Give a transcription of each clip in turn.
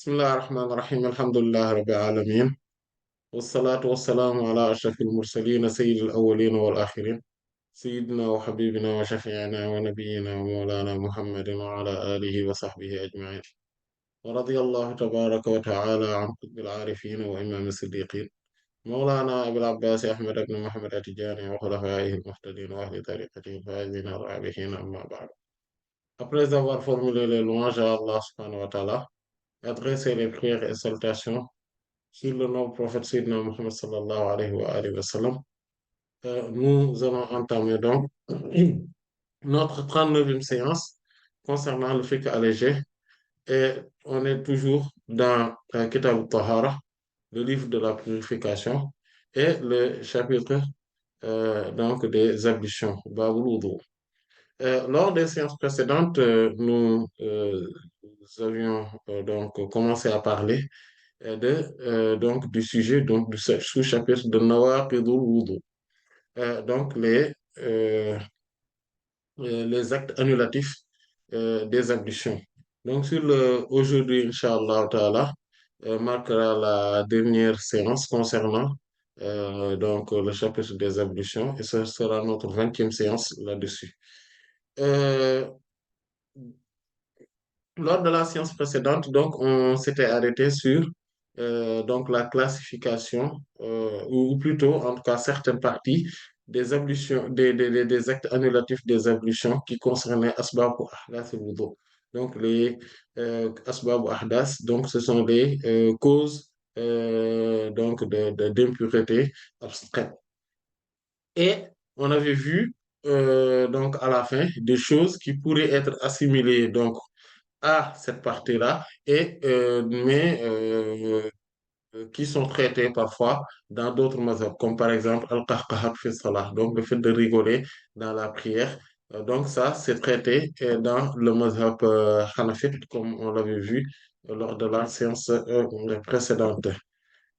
بسم الله الرحمن الرحيم الحمد لله رب العالمين والصلاة والسلام على أشرف المرسلين سيد الأولين والآخرين سيدنا وحبيبنا وشفيعنا ونبينا ومولانا محمد وعلى آله وصحبه أجمعين ورضي الله تبارك وتعالى عن قطب العارفين وإمام الصديقين مولانا أبي العباس أحمد بن محمد التجاني وخلفائه المهتدين وأهل طريقته الفائزين الرابحين أما بعد. Après avoir formulé les louanges à Allah subhanahu wa ta'ala, adressé les prières et salutations sur le nom prophète Sayyidina Muhammad sallallahu alayhi wa alihi wa sallam. Nous allons entamer donc notre 39e séance concernant le fiqh allégé et on est toujours dans Kitab al-Tahara, le livre de la purification et le chapitre donc des ablutions, Babul Wudu. Lors des séances précédentes, nous avions donc commencé à parler donc du sujet donc du sous-chapitre de Nawaqidul Wudu. Donc les actes annulatifs des ablutions. Donc aujourd'hui, Inch'Allah Ta'ala, marquera la dernière séance concernant donc le chapitre des ablutions et ce sera notre 20e séance là-dessus. Euh, Lors de la séance précédente, donc, on s'était arrêté sur donc la classification, ou plutôt, en tout cas, certaines parties des ablutions, des actes annulatifs des ablutions qui concernaient Asbab ou Ahdas et Wudu. Donc, les Asbab ou Ahdas, donc, ce sont les causes donc d'impureté abstraites. Et on avait vu donc à la fin des choses qui pourraient être assimilées donc à cette partie-là, mais qui sont traitées parfois dans d'autres mazhabs, comme par exemple al-qahqahat fi salah, donc le fait de rigoler dans la prière. Donc ça, c'est traité dans le mazhab hanafite, comme on l'avait vu lors de la séance précédente.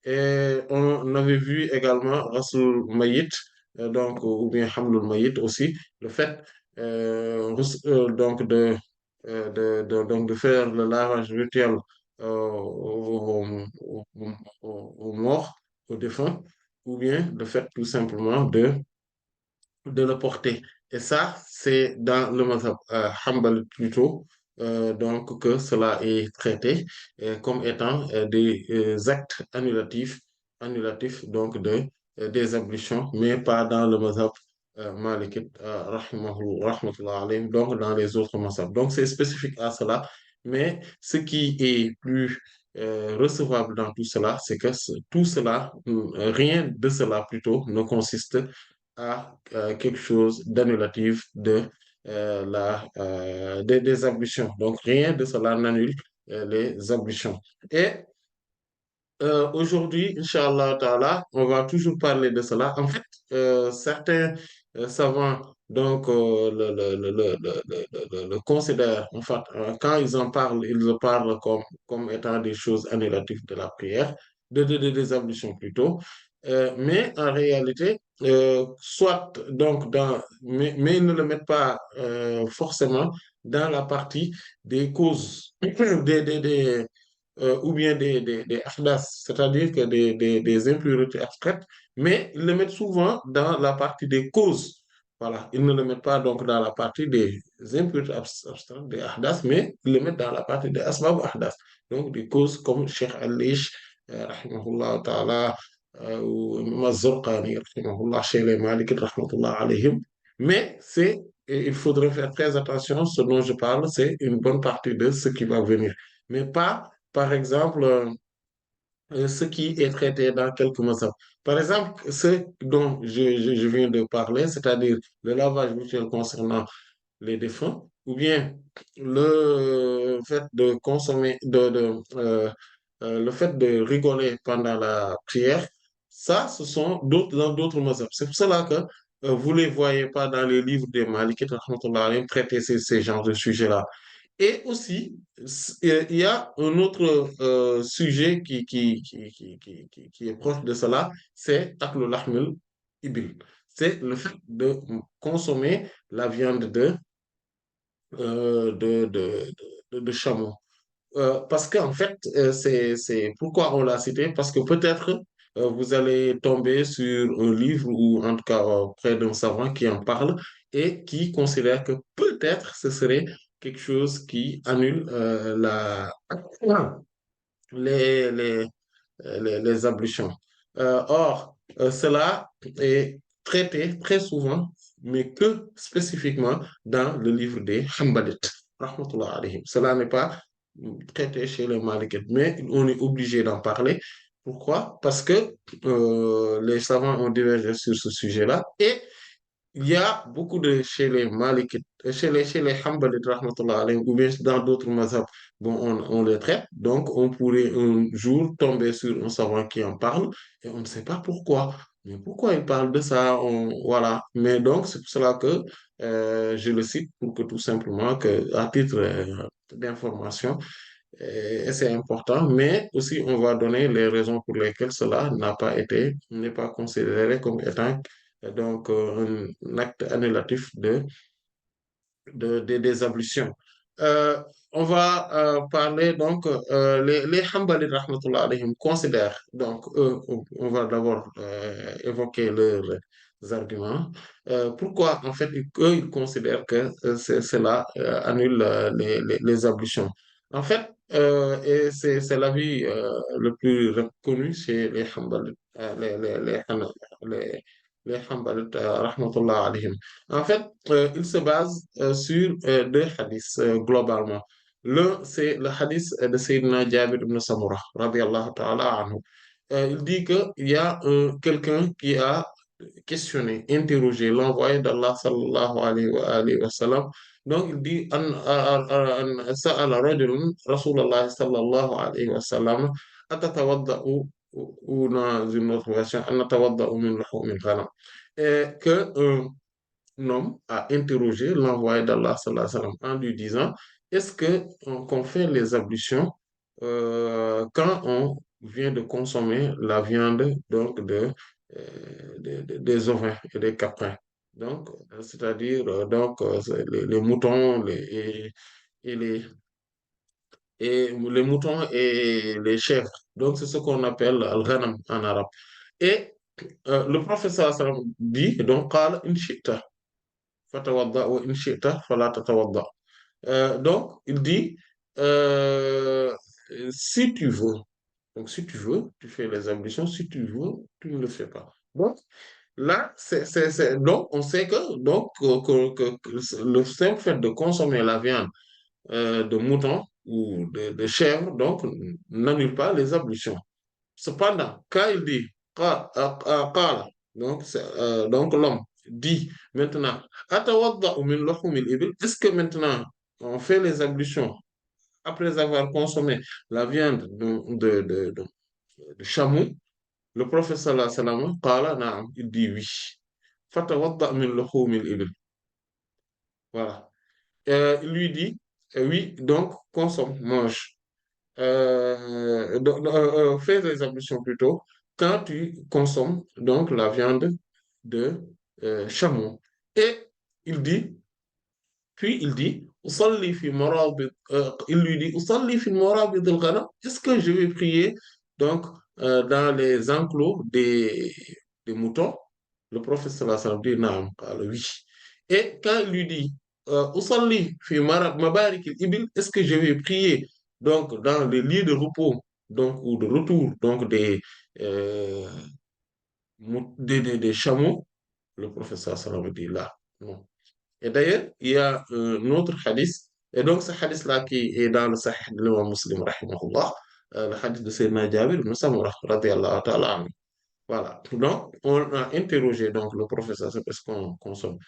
Et on avait vu également Rasul Mayit, donc, ou bien Hamlul Mayit aussi, le fait donc donc de faire le lavage rituel aux morts, aux défunts, ou bien le fait tout simplement de le porter. Et ça, c'est dans le mazhab Hanbali plutôt, donc que cela est traité comme étant des actes annulatifs donc des ablutions, mais pas dans le mazhab malikite, rahmatullah alayhim, donc dans les autres mazhabs. Donc c'est spécifique à cela, mais ce qui est plus recevable dans tout cela, c'est que tout cela, rien de cela plutôt ne consiste à quelque chose d'annulatif des ablutions. Donc, rien de cela n'annule les ablutions. Et aujourd'hui, Inch'Allah Ta'ala, on va toujours parler de cela. En fait, certains savants donc, le considèrent, en fait, quand ils en parlent comme étant des choses annulatives de la prière, des ablutions plutôt. Mais en réalité, soit donc mais ils ne le mettent pas forcément dans la partie des causes, ou bien des ahdas, c'est-à-dire que des impuretés abstraites, mais ils le mettent souvent dans la partie des causes. Voilà, ils ne le mettent pas donc dans la partie des impuretés abstraites, des ahdas, mais ils le mettent dans la partie des asbab ou ahdas. Donc des causes comme Cheikh Alish, rahimahullah ta'ala, ou Imam Az-Zurqani, rahimahullah, chez les Malikites, rahmatullah alayhim. Mais il faudrait faire très attention, ce dont je parle, c'est une bonne partie de ce qui va venir, mais pas par exemple, ce qui est traité dans quelques mazhab. Par exemple, ce dont je viens de parler, c'est-à-dire le lavage rituel concernant les défunts, ou bien le fait de consommer, le fait de rigoler pendant la prière, ça, ce sont dans d'autres mazhab. C'est pour cela que vous ne les voyez pas dans les livres des Malikites, rahmatullah alayhim, traiter ces genres de sujets-là. Et aussi, il y a un autre sujet qui est proche de cela, c'est Aklul Lahmil Ibil. C'est le fait de consommer la viande de chameau. Parce qu'en fait, c'est pourquoi on l'a cité, parce que peut-être vous allez tomber sur un livre ou en tout cas près d'un savant qui en parle et qui considère que peut-être ce serait quelque chose qui annule les, les, les ablutions. Or, cela est traité très souvent, mais que spécifiquement dans le livre des Hanbalites. Rahmatullah alayhim. Cela n'est pas traité chez les Malikites, mais on est obligé d'en parler. Pourquoi? Parce que les savants ont divergé sur ce sujet-là et il y a beaucoup de chez les Malikites, chez les Hanbalites, rahmatullah alayhim, ou bien dans d'autres mazhabs, bon, on les traite. Donc, on pourrait un jour tomber sur un savant qui en parle et on ne sait pas pourquoi. Mais pourquoi il parle de ça? Voilà. Mais donc, c'est pour cela que je le cite pour que tout simplement, que, à titre d'information, et c'est important, mais aussi on va donner les raisons pour lesquelles cela n'est pas considéré comme étant donc un acte annulatif des ablutions. Euh, on va parler donc, les Hanbali rahmatullah alayhim considèrent, donc on va d'abord évoquer leurs arguments. Pourquoi en fait eux ils considèrent que cela annule les ablutions? En fait, et c'est l'avis le plus reconnu chez les Hanbali, les, les Hanbali rahmatullah alayhim. En fait, il se base sur deux hadiths globalement. L'un, c'est le hadith de Sayyidina Jabir ibn Samurah, radiallahu ta'ala anhu. Il dit qu'il y a quelqu'un qui a questionné, interrogé l'envoyé d'Allah sallallahu alayhi wa sallam. Donc, il dit sa'ala rajulun Rasulallah sallallahu alayhi wa sallam atatawadda'u ou dans une autre version, an natawadda'u min luhumil ghanam. Et que homme a interrogé l'envoyé d'Allah sallallahu alayhi wa sallam, en lui disant, est-ce que qu'on fait les ablutions quand on vient de consommer la viande donc des ovins et des caprins? Donc, c'est-à-dire c'est les moutons et les, et les moutons et les chèvres. Donc, c'est ce qu'on appelle al-ghanam en arabe. Et le professeur sallallahu alayhi wa sallam dit, donc, قال إن شئت فتوضأ وإن شئت فلا تتوضأ. Donc, il dit, euh, si tu veux, donc si tu veux, tu fais les ablutions, si tu veux, tu ne le fais pas. Donc, là, donc, on sait que, donc, que le simple fait de consommer la viande de mouton ou de chèvre, donc, n'annule pas les ablutions. Cependant, quand il dit qala, donc, donc l'homme dit maintenant, atawadda'u min luhumil ibil, est-ce que maintenant on fait les ablutions après avoir consommé la viande de chameau? Le prophète sallallahu alayhi wa sallam, qala na'am, il dit oui. Fatawadda' min luhumil ibil. Voilà. Il lui dit, oui, donc consomme, mange. Fais des ablutions plutôt quand tu consommes donc la viande de chameau. Et il dit, puis il dit, il lui dit, Usalli fi marabid al-ghanam, est-ce que je vais prier donc dans les enclos des moutons? Le prophète sallallahu alayhi wa sallam dit, Naam, qala oui. Et quand il lui dit, Usalli fi mabarik al-ibil, est-ce que je vais prier donc dans les lieux de repos donc, ou de retour donc euh, des chameaux? Le prophète sallallahu alayhi wa sallam dit là, non. Et d'ailleurs, il y a un autre hadith, et donc ce hadith-là qui est dans le Sahih de l'imam Muslim, rahimahullah, le hadith de Sayyidina Jabir ibn Samurah, radiyallahu ta'ala anhu. Voilà. Donc, on a interrogé donc, le professeur, est-ce qu'on consomme,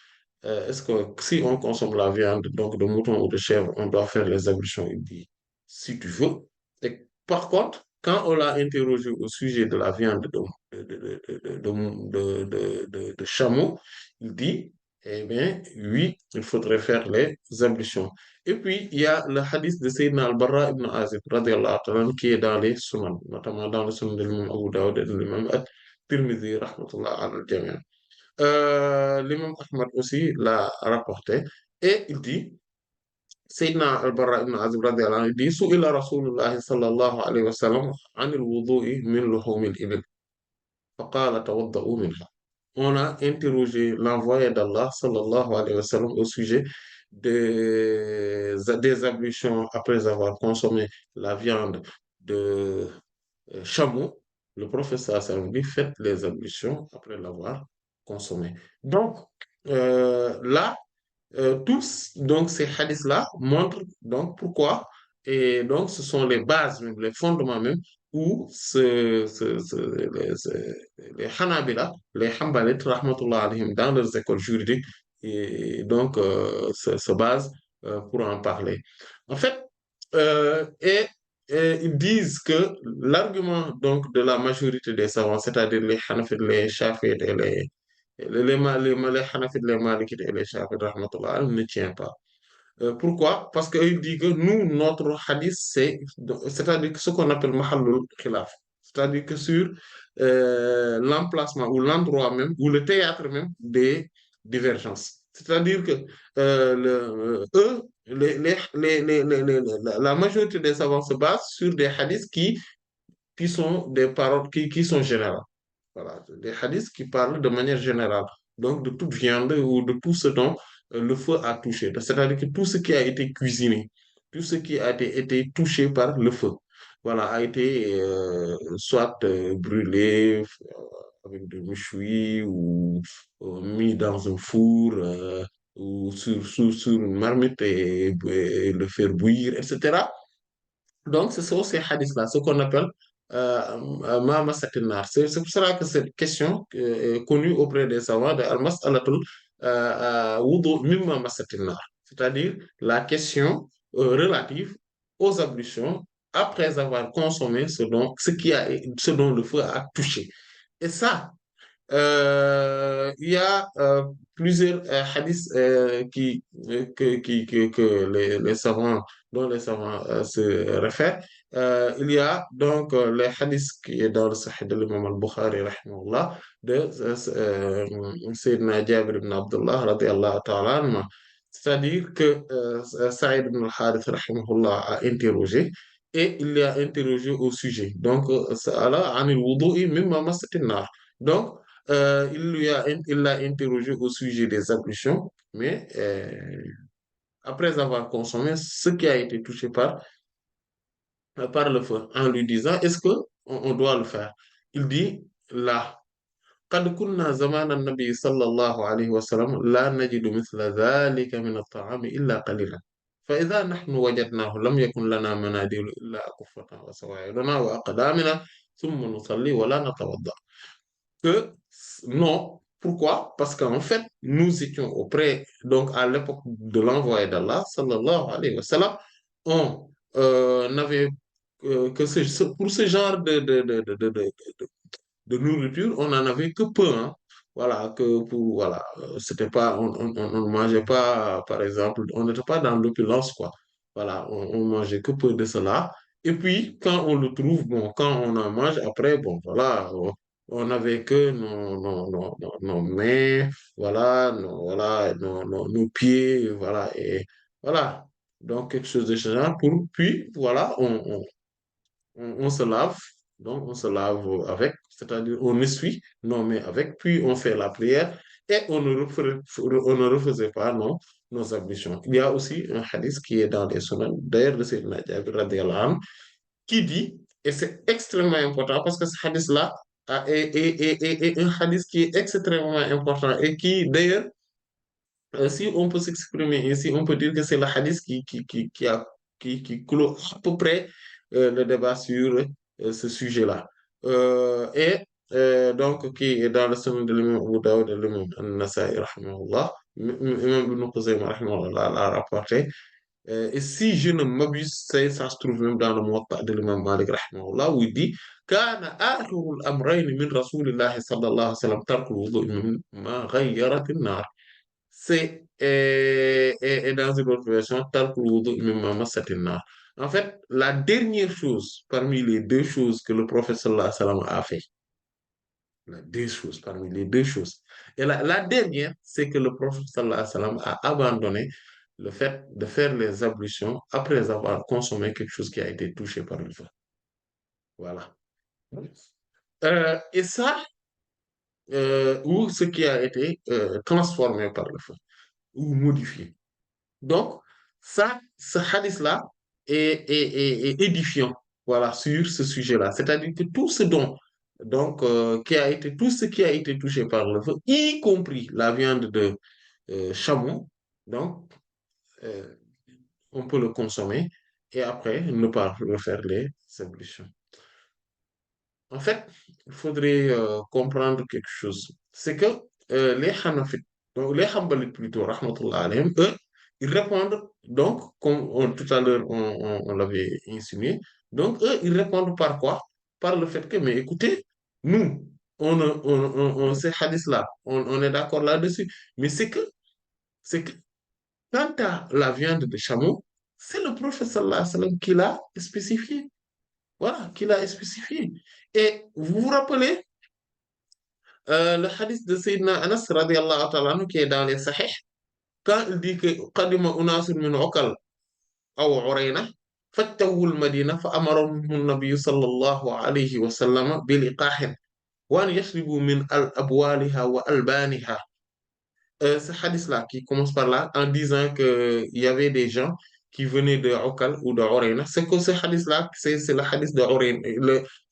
est-ce que si on consomme la viande donc de mouton ou de chèvre, on doit faire les ablutions? Il dit, si tu veux. Et par contre, quand on l'a interrogé au sujet de la viande de chameau, il dit, eh bien, oui, il faudrait faire les ablutions. Et puis, il y a le hadith de Sayyidina al-Barra ibn Azib, radiallahu ta'ala, qui est dans les sunan, notamment dans le sunan de l'imam Abu Dawud et de l'imam At-Tirmidhi, rahmatullah al-jami'. L'imam Ahmad aussi l'a rapporté, et il dit, Sayyidina al-Barra ibn Azib radiyallahu anhu dit su'ila Rasulullah sallallahu alayhi wa sallam anil wudu'i min luhumil ibil faqala tawadda'u minha. On a interrogé l'envoyé d'Allah sallallahu alayhi wa sallam au sujet des ablutions après avoir consommé la viande de chameau. Le prophète sallallahu alayhi wa sallam dit faites les ablutions après l'avoir consommé. Donc, là, tous donc ces hadiths-là montrent donc pourquoi, et donc ce sont les bases même, les fondements même où les Hanabila, les Hanbalites, rahmatullah alayhim, dans leurs écoles juridiques, et donc se basent pour en parler. En fait, ils disent que l'argument donc de la majorité des savants, c'est-à-dire les Hanafites, les Shafi'ites et les Hanafites, les Malikites et les Shafi'ites, rahmatullah alayhim, ne tient pas. Pourquoi? Parce qu'il dit que nous, notre hadith, c'est-à-dire que ce qu'on appelle mahallul khilaf. C'est-à-dire que sur l'emplacement ou l'endroit même, ou le théâtre même des divergences. C'est-à-dire que eux, la majorité des savants se basent sur des hadiths qui sont des paroles qui sont générales. Voilà, des hadiths qui parlent de manière générale, donc de toute viande ou de tout ce dont le feu a touché. C'est-à-dire que tout ce qui a été cuisiné, tout ce qui a été touché par le feu, voilà, a été soit brûlé avec du méchoui ou mis dans un four ou sur une marmite et le faire bouillir, etc. Donc, ce sont ces hadiths-là, ce qu'on appelle Mama Satinar. C'est pour cela que cette question est connue auprès des savants de Al-Mas'alatul Wudu Mimma Masatinar, c'est-à-dire la question relative aux ablutions après avoir consommé ce dont le feu a touché. Et ça, il y a plusieurs hadiths que les savants, dont les savants se réfèrent. Il y a donc les hadiths qui est dans le Sahih de l'imam al-Bukhari, rahimahullah, de Sayyidina Jabir ibn Abdullah, radiallahu ta'ala anhu. C'est-à-dire que Saïd ibn al-Harith, rahimahullah, a interrogé et il l'a interrogé au sujet. Donc, Sa'ala anil wudu'i mimma massatin nar. Donc, il l'a interrogé au sujet des ablutions, mais après avoir consommé ce qui a été touché par le feu, en lui disant, est-ce que on doit le faire? Il dit, là, قد كنا زمان النبي صلى الله عليه وسلم لا نجد مثل ذلك من الطعام إلا قليلا فإذا نحن وجدناه لم يكن لنا مناديل إلا أكفتنا وسواعدنا وأقدامنا ثم نصلي ولا نتوضأ que non. Pourquoi? Parce qu'en fait, nous étions auprès, donc à l'époque de l'envoyé d'Allah, sallallahu alayhi wa sallam, on n'avait que pour ce genre de nourriture, on n'en avait que peu, hein. Voilà, que pour, voilà, c'était pas, on ne mangeait pas, par exemple, on n'était pas dans l'opulence, quoi. Voilà, on mangeait que peu de cela. Et puis, quand on le trouve, bon, quand on en mange, après, bon, voilà, on n'avait que nos mains, voilà, nos pieds, voilà, et voilà. Donc, quelque chose de ce genre. Puis, voilà, on se lave, donc on se lave avec, c'est-à-dire on essuie nos mains avec, puis on fait la prière et on ne refaisait pas nos ablutions. Il y a aussi un hadith qui est dans les sunnah, d'ailleurs de Sayyidina Jabir radiyallahu anhu, qui dit, et c'est extrêmement important parce que ce hadith-là est un hadith qui est extrêmement important et qui, d'ailleurs, si on peut s'exprimer ainsi, on peut dire que c'est le hadith qui clôt à peu près le débat sur ce sujet-là. Et donc, qui est dans le semaine de l'imam Abu Dawud et l'imam An-Nasa'i, rahimahullah, l'imam Ibn Khuzayma, rahimahullah, l'a rapporté. Et si je ne m'abuse, ça se trouve même dans le Muwatta de l'imam Malik, rahimahullah, où il dit كان آخر الأمرين من رسول الله صلى الله عليه وسلم ترك الوضوء مما غيرت النار et dans une autre version, talqul wudu mimma massatin nar. En fait, la dernière chose parmi les deux choses que le prophète sallallahu alayhi wa sallam a fait, les deux choses parmi les deux choses. Et la dernière, c'est que le prophète sallallahu alayhi wa sallam a abandonné le fait de faire les ablutions après avoir consommé quelque chose qui a été touché par le feu. Voilà. Et ça, ou ce qui a été transformé par le feu ou modifié. Donc, ça, ce hadith-là est édifiant, voilà, sur ce sujet-là. C'est-à-dire que tout ce dont, donc, tout ce qui a été touché par le feu, y compris la viande de chameau, donc, euh, on peut le consommer et après ne pas refaire les ablutions. En fait, il faudrait comprendre quelque chose. C'est que les Hanafites, donc les Hanbalites plutôt, rahmatullah alayhim, eux, ils répondent, donc, comme tout à l'heure on l'avait insinué, donc eux, ils répondent par quoi? Par le fait que, mais écoutez, nous, ces hadiths-là, on est d'accord là-dessus, mais c'est que quant à la viande de chameau, c'est le prophète sallallahu alayhi wa sallam qui l'a spécifié. Voilà, qui l'a spécifié. Et vous vous rappelez le hadith de Sayyidina Anas radiallahu ta'ala anhu qui est dans les Sahih, quand il dit que qadima unasun min Uqal aw Urayna fattawu al-Madina fa amarahum an-nabiy sallallahu alayhi wa sallam bi liqahin wa an yashribu min al-abwaliha wa albaniha. Ce hadith-là qui commence par là en disant que il y avait des gens qui venaient de Okal ou de Orena. C'est que ce hadith-là, c'est le hadith de Orena.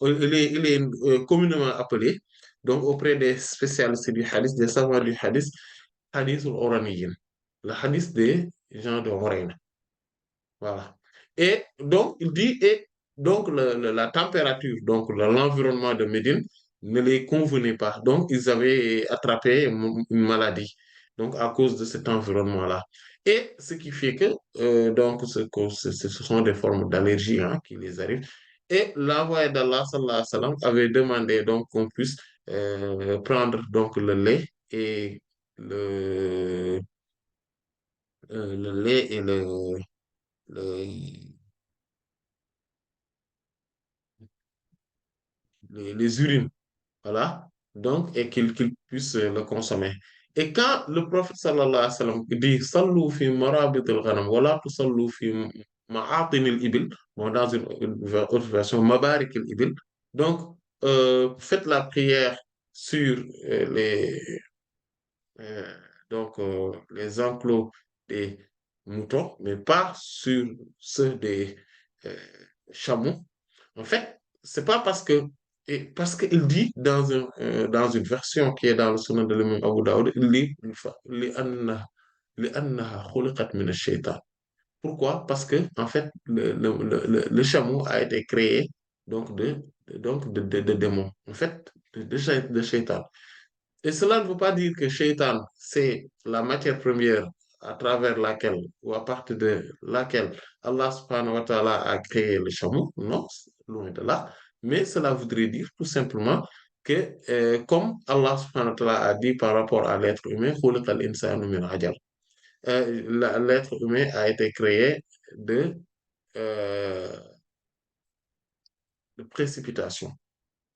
Il est communément appelé, donc auprès des spécialistes du hadith, des savants du hadith, hadith al-Oraniyin, le hadith des gens de Orena. Voilà. Et donc, il dit, et donc la température, donc l'environnement de Médine ne les convenait pas. Donc, ils avaient attrapé une maladie, donc à cause de cet environnement-là. Et ce qui fait que, donc, ce sont des formes d'allergie hein, qui les arrivent. Et l'envoyé d'Allah, sallallahu alayhi wa sallam, avait demandé donc qu'on puisse prendre donc le, le lait et le- les urines, voilà, donc, et qu'il puisse le consommer. Et quand le prophète sallallahu alayhi wa sallam dit Sallu fi marabit al-ghanam, wala tusallu fi ma'atin al-ibil, bon, dans une autre version, Mabarik al-ibil, donc, faites la prière sur euh, les enclos des moutons, mais pas sur ceux des euh, chameaux. En fait, c'est pas parce qu'il dit dans une version qui est dans le Sunan de l'imam Abu Daoud, il dit لأنها خلقت من الشيطان. Pourquoi? Parce que en fait, le chameau a été créé donc de démons, en fait, de shaitan. Et cela ne veut pas dire que Shaitan, c'est la matière première à travers laquelle ou à partir de laquelle Allah subhanahu wa ta'ala a créé le chameau. Non, loin de là. Mais cela voudrait dire tout simplement que, comme Allah subhanahu wa ta'ala a dit par rapport à l'être humain, خُلِقَ الْإِنسَانُ مِنْ عَجَلٍ. L'être humain a été créé de, euh, de précipitation.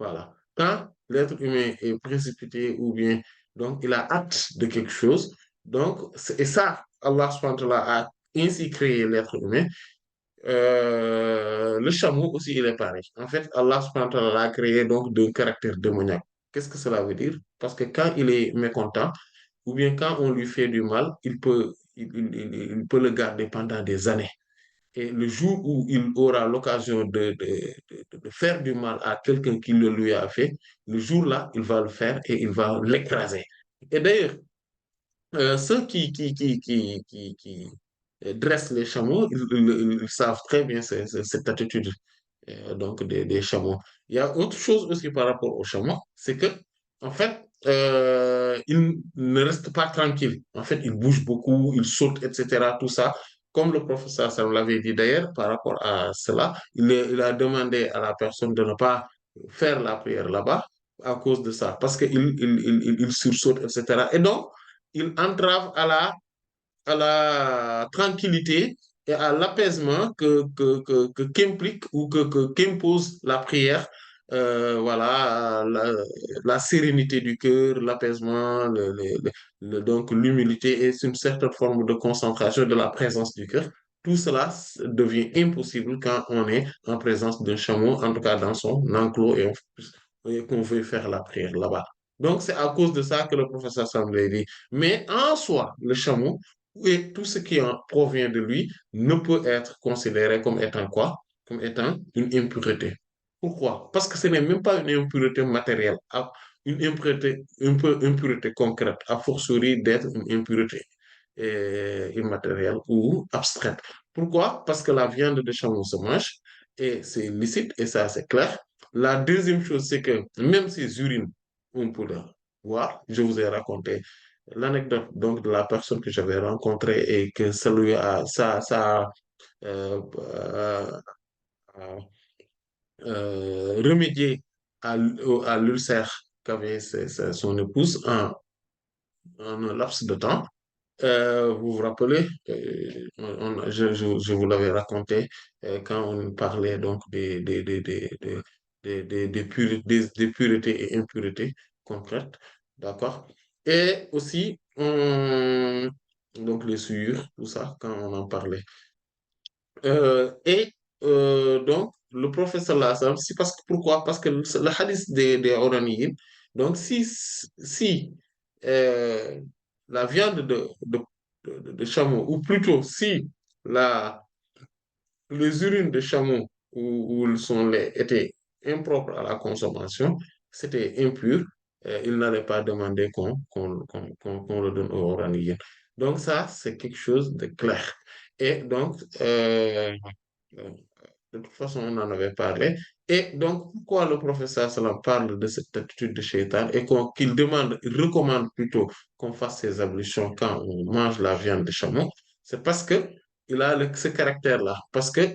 Voilà. Quand l'être humain est précipité ou bien donc il a hâte de quelque chose, donc et ça, Allah subhanahu wa ta'ala a ainsi créé l'être humain. Le chameau aussi, il est pareil. En fait, Allah subhanahu wa ta'ala l'a créé donc d'un caractère démoniaque. Qu'est-ce que cela veut dire? Parce que quand il est mécontent, ou bien quand on lui fait du mal, il peut le garder pendant des années. Et le jour où il aura l'occasion de faire du mal à quelqu'un qui le lui a fait, le jour-là, il va le faire et il va l'écraser. Et d'ailleurs, ceux qui dressent les chameaux, ils savent très bien cette attitude donc des chameaux. Il y a autre chose aussi par rapport aux chameaux, c'est que, en fait, ils ne restent pas tranquilles. En fait, ils bougent beaucoup, ils sautent, etc. Tout ça. Comme le professeur Sam l'avait dit d'ailleurs, par rapport à cela, il a demandé à la personne de ne pas faire la prière là-bas à cause de ça, parce qu'il sursaute, etc. Et donc, il entrave à la tranquillité et à l'apaisement qu'implique ou qu'impose la prière voilà, la sérénité du cœur, l'apaisement, donc l'humilité et une certaine forme de concentration de la présence du cœur. Tout cela devient impossible quand on est en présence d'un chameau, en tout cas dans son enclos et qu'on veut faire la prière là-bas. Donc, c'est à cause de ça que le professeur Samblé dit. Mais en soi, le chameau et tout ce qui en provient de lui ne peut être considéré comme étant quoi? Comme étant une impureté. Pourquoi? Parce que ce n'est même pas une impureté matérielle, une impureté, impureté concrète, a fortiori d'être une impureté immatérielle ou abstraite. Pourquoi? Parce que la viande de chameau se mange et c'est licite et ça c'est clair. La deuxième chose, c'est que même ces urines, on peut le voir. Je vous ai raconté l'anecdote donc de la personne que j'avais rencontrée et que ça lui a, ça euh, euh, remédier à l'ulcère qu'avait son épouse en un laps de temps. Vous vous rappelez, je vous l'avais raconté quand on parlait donc des puretés et impuretés concrètes, d'accord? Et aussi, donc les souillures, tout ça, quand on en parlait. Et donc, le prophète sallallahu alayhi wa sallam, c'est parce que, pourquoi? Parce que le hadith des Oraniyin, donc si euh, la viande de chameau, ou plutôt si la, les urines de chameau où ils sont étaient impropres à la consommation, c'était impur, il n'allait pas demander qu'on le donne aux Oraniyin. Donc ça, c'est quelque chose de clair. Et donc, euh, de toute façon, on en avait parlé. Et donc, pourquoi le professeur Salam parle de cette attitude de shaitan et qu'il demande, il recommande plutôt qu'on fasse ces ablutions quand on mange la viande de chameau? C'est parce que il a ce caractère-là.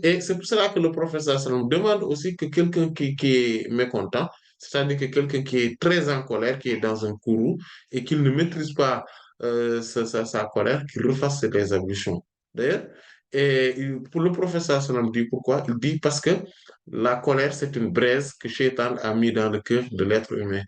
Et c'est pour cela que le professeur Salam demande aussi que quelqu'un qui est mécontent, c'est-à-dire que quelqu'un qui est très en colère, qui est dans un courroux et qu'il ne maîtrise pas sa colère, qu'il refasse ses ablutions. D'ailleurs, pour le professeur Salam dit pourquoi? Il dit parce que la colère, c'est une braise que Shaitan a mis dans le cœur de l'être humain.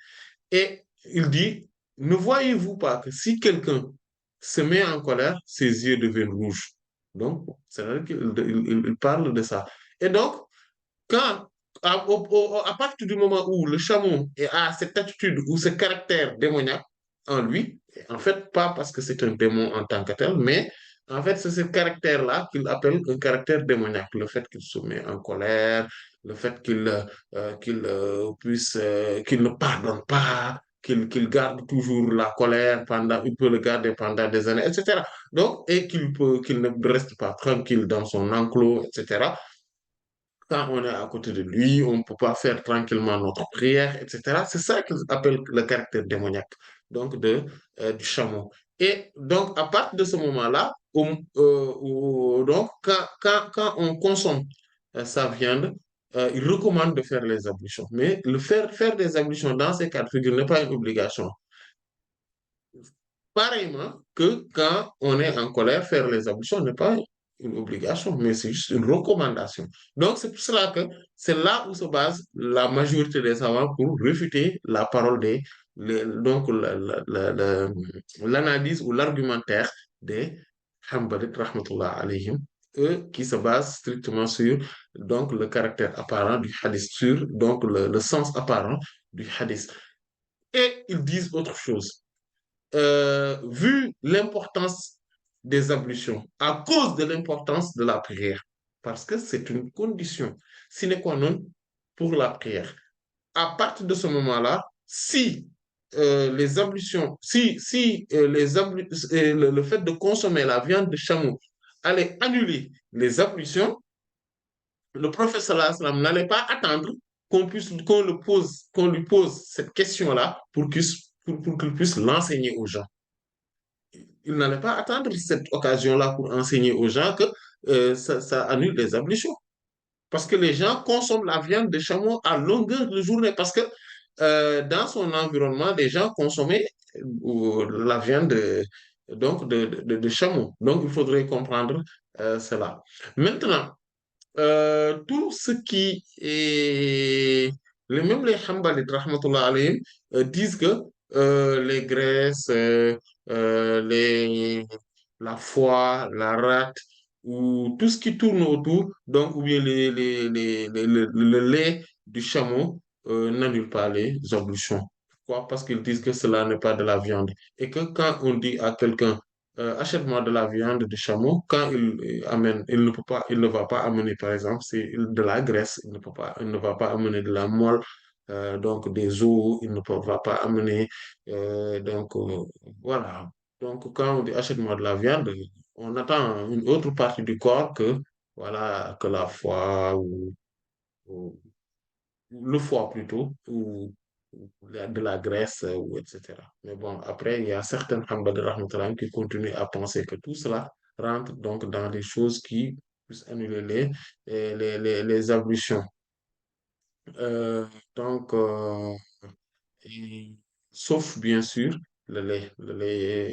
Et il dit, ne voyez-vous pas que si quelqu'un se met en colère, ses yeux deviennent rouges. Donc, c'est-à-dire qu'il parle de ça. Et donc, quand, à partir du moment où le chameau a cette attitude ou ce caractère démoniaque en lui, en fait, pas parce que c'est un démon en tant que tel, mais en fait, c'est ce caractère-là qu'il appelle un caractère démoniaque. Le fait qu'il se met en colère, le fait qu'il ne pardonne pas, qu'il garde toujours la colère il peut le garder pendant des années, etc. Donc, et qu'il ne reste pas tranquille dans son enclos, etc. Quand on est à côté de lui, on ne peut pas faire tranquillement notre prière, etc. C'est ça qu'ils appellent le caractère démoniaque, donc du chameau. Et donc, à partir de ce moment-là, donc, quand on consomme sa viande, il recommande de faire les ablutions. Mais faire des ablutions dans ces cas de figure n'est pas une obligation. Pareillement que quand on est en colère, faire les ablutions n'est pas une obligation, mais c'est juste une recommandation. Donc, c'est pour cela que c'est là où se base la majorité des savants pour réfuter la parole donc l'analyse ou l'argumentaire des Hanbalit, rahmatullah alayhim, eux qui se basent strictement sur donc, le caractère apparent du hadith, sur donc le sens apparent du hadith. Et ils disent autre chose vu l'importance des ablutions, à cause de l'importance de la prière, parce que c'est une condition sine qua non pour la prière. À partir de ce moment-là, si les ablutions, le fait de consommer la viande de chameau allait annuler les ablutions, le prophète sallallahu alayhi wa sallam n'allait pas attendre qu'on lui pose cette question-là pour qu'il puisse l'enseigner aux gens. Il n'allait pas attendre cette occasion-là pour enseigner aux gens que ça annule les ablutions. Parce que les gens consomment la viande de chameau à longueur de journée. Parce que dans son environnement, les gens consommaient la viande de chameau. Donc, il faudrait comprendre cela. Maintenant, tout ce qui est Même les Hanbalites, rahmatullah alayhim, disent que les graisses, les, la foie, la rate, ou tout ce qui tourne autour, donc, ou bien le lait du chameau, n'annule pas les ablutions. Pourquoi? Parce qu'ils disent que cela n'est pas de la viande. Et que quand on dit à quelqu'un, achète-moi de la viande de chameau, quand il amène, il ne peut pas, il ne va pas amener, par exemple, c'est de la graisse, il ne peut pas, il ne va pas amener de la moelle, donc des os, il ne va pas amener, donc voilà. Donc quand on dit achète-moi de la viande, on attend une autre partie du corps que, voilà, que la foie ou le foie plutôt, ou de la graisse, ou etc. Mais bon, après, il y a certains Hanbali rahmatullah qui continuent à penser que tout cela rentre donc dans les choses qui puissent annuler les ablutions. Euh, donc, et- sauf bien sûr le lait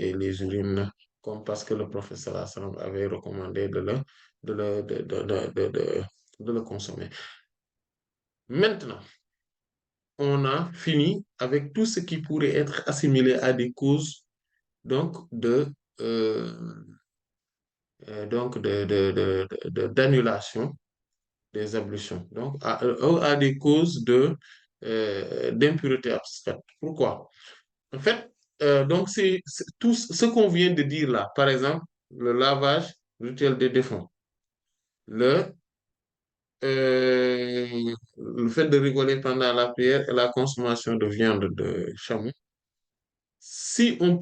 et les urines, comme parce que le professeur sallallahu alayhi wa sallam avait recommandé de le, de le consommer. Maintenant, on a fini avec tout ce qui pourrait être assimilé à des causes donc euh, d'annulation des ablutions, donc à des causes d'impureté abstraite. Pourquoi? En fait, donc c'est tout ce qu'on vient de dire là, par exemple, le lavage rituel des défunts, le, le fait de rigoler pendant la prière et la consommation de viande de chameau. Si on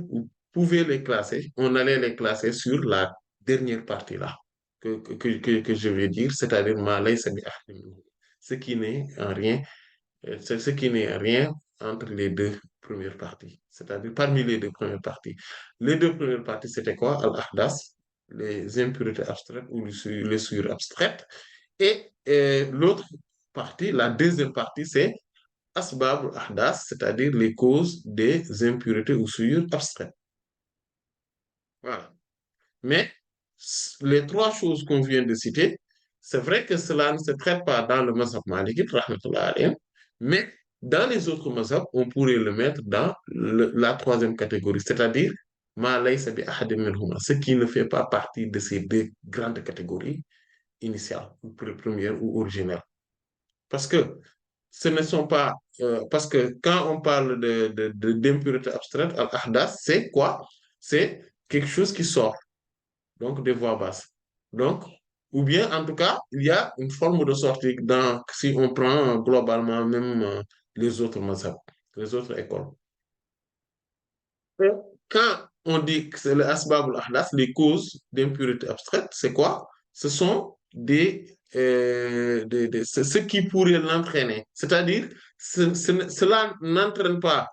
pouvait les classer, on allait les classer sur la dernière partie là, que je vais dire, c'est-à-dire ma laysa bi ahadin minhum. Ce qui n'est en rien, c'est ce qui n'est rien entre les deux premières parties, c'est-à-dire parmi les deux premières parties. Les deux premières parties, c'était quoi? Al-ahdas, les impuretés abstraites ou les souillures abstraites. Et l'autre partie, la deuxième partie, c'est asbab al-ahdas, c'est-à-dire les causes des impuretés ou souillures abstraites. Voilà. Mais les trois choses qu'on vient de citer, c'est vrai que cela ne se traite pas dans le mazhab malikite, rahmatullah alayhi, mais dans les autres mazhabs, on pourrait le mettre dans la troisième catégorie, c'est-à-dire ma laysa bi ahadin minhuma, ce qui ne fait pas partie de ces deux grandes catégories initiales, ou premières ou originelles. Parce que ce ne sont pas, parce que quand on parle d'impureté abstraite, al-ahdas, c'est quoi? C'est quelque chose qui sort, donc des voix basses. Donc, ou bien en tout cas, il y a une forme de sortie dans, si on prend globalement même les autres mazhab, les autres écoles. Et quand on dit que c'est le asbabul ahdas, les causes d'impureté abstraite, c'est quoi? Ce sont c'est ce qui pourrait l'entraîner. C'est-à-dire, cela n'entraîne pas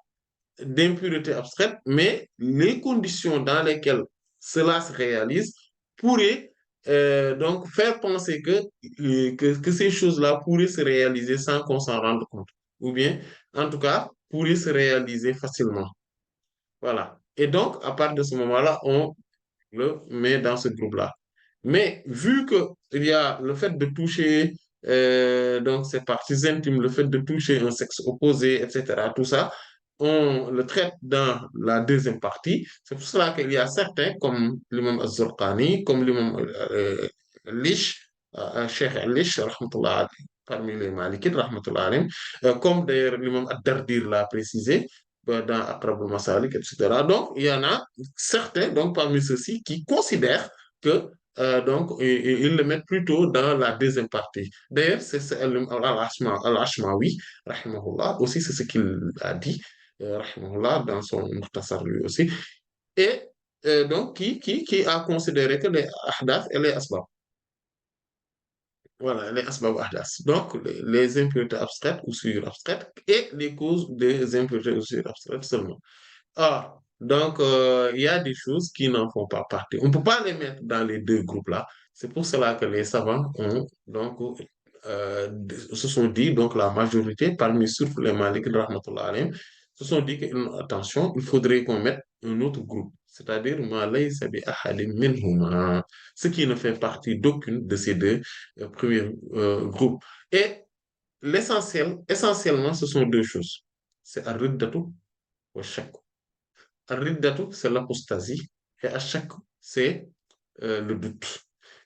d'impureté abstraite, mais les conditions dans lesquelles cela se réalise pourraient donc faire penser que ces choses-là pourraient se réaliser sans qu'on s'en rende compte. Ou bien, en tout cas, pourraient se réaliser facilement. Voilà. Et donc, à partir de ce moment-là, on le met dans ce groupe-là. Mais vu qu'il y a le fait de toucher donc ces parties intimes, le fait de toucher un sexe opposé, etc., tout ça, on le traite dans la deuxième partie. C'est pour cela qu'il y a certains, comme l'imam Az-Zurqani, comme l'imam Lish, Cheikh Lish, rahmatullah alayhi, parmi les Malikides, rahmatullah alayhi, comme d'ailleurs l'imam Ad-Dardir l'a précisé, dans Aqrab al-Masalik, etc. Donc, il y en a certains, donc parmi ceux-ci, qui considèrent que donc, ils le mettent plutôt dans la deuxième partie. D'ailleurs, c'est Al-Ashmawi, rahimahullah, aussi c'est ce qu'il a dit, rahimahullah, dans son Mukhtasar lui aussi, et donc qui a considéré que les ahdath et les asbab, voilà, les asbab ahdath, donc les impuretés abstraites ou sur-abstraites et les causes des impuretés ou sur-abstraites seulement. Ah, donc, il y a des choses qui n'en font pas partie. On ne peut pas les mettre dans les deux groupes-là. C'est pour cela que les savants ont, donc, se sont dit, donc la majorité, parmi surtout les Maliks, rahmatullah alayhim, se sont dit que, attention, il faudrait qu'on mette un autre groupe, c'est-à-dire ma laysa bi ahadin minhuma, ce qui ne fait partie d'aucune de ces deux premiers groupes. Et essentiellement, ce sont deux choses. C'est ar-riddatu wa shakk. Ar-riddatu, c'est l'apostasie, et ash-shakk, c'est le doute.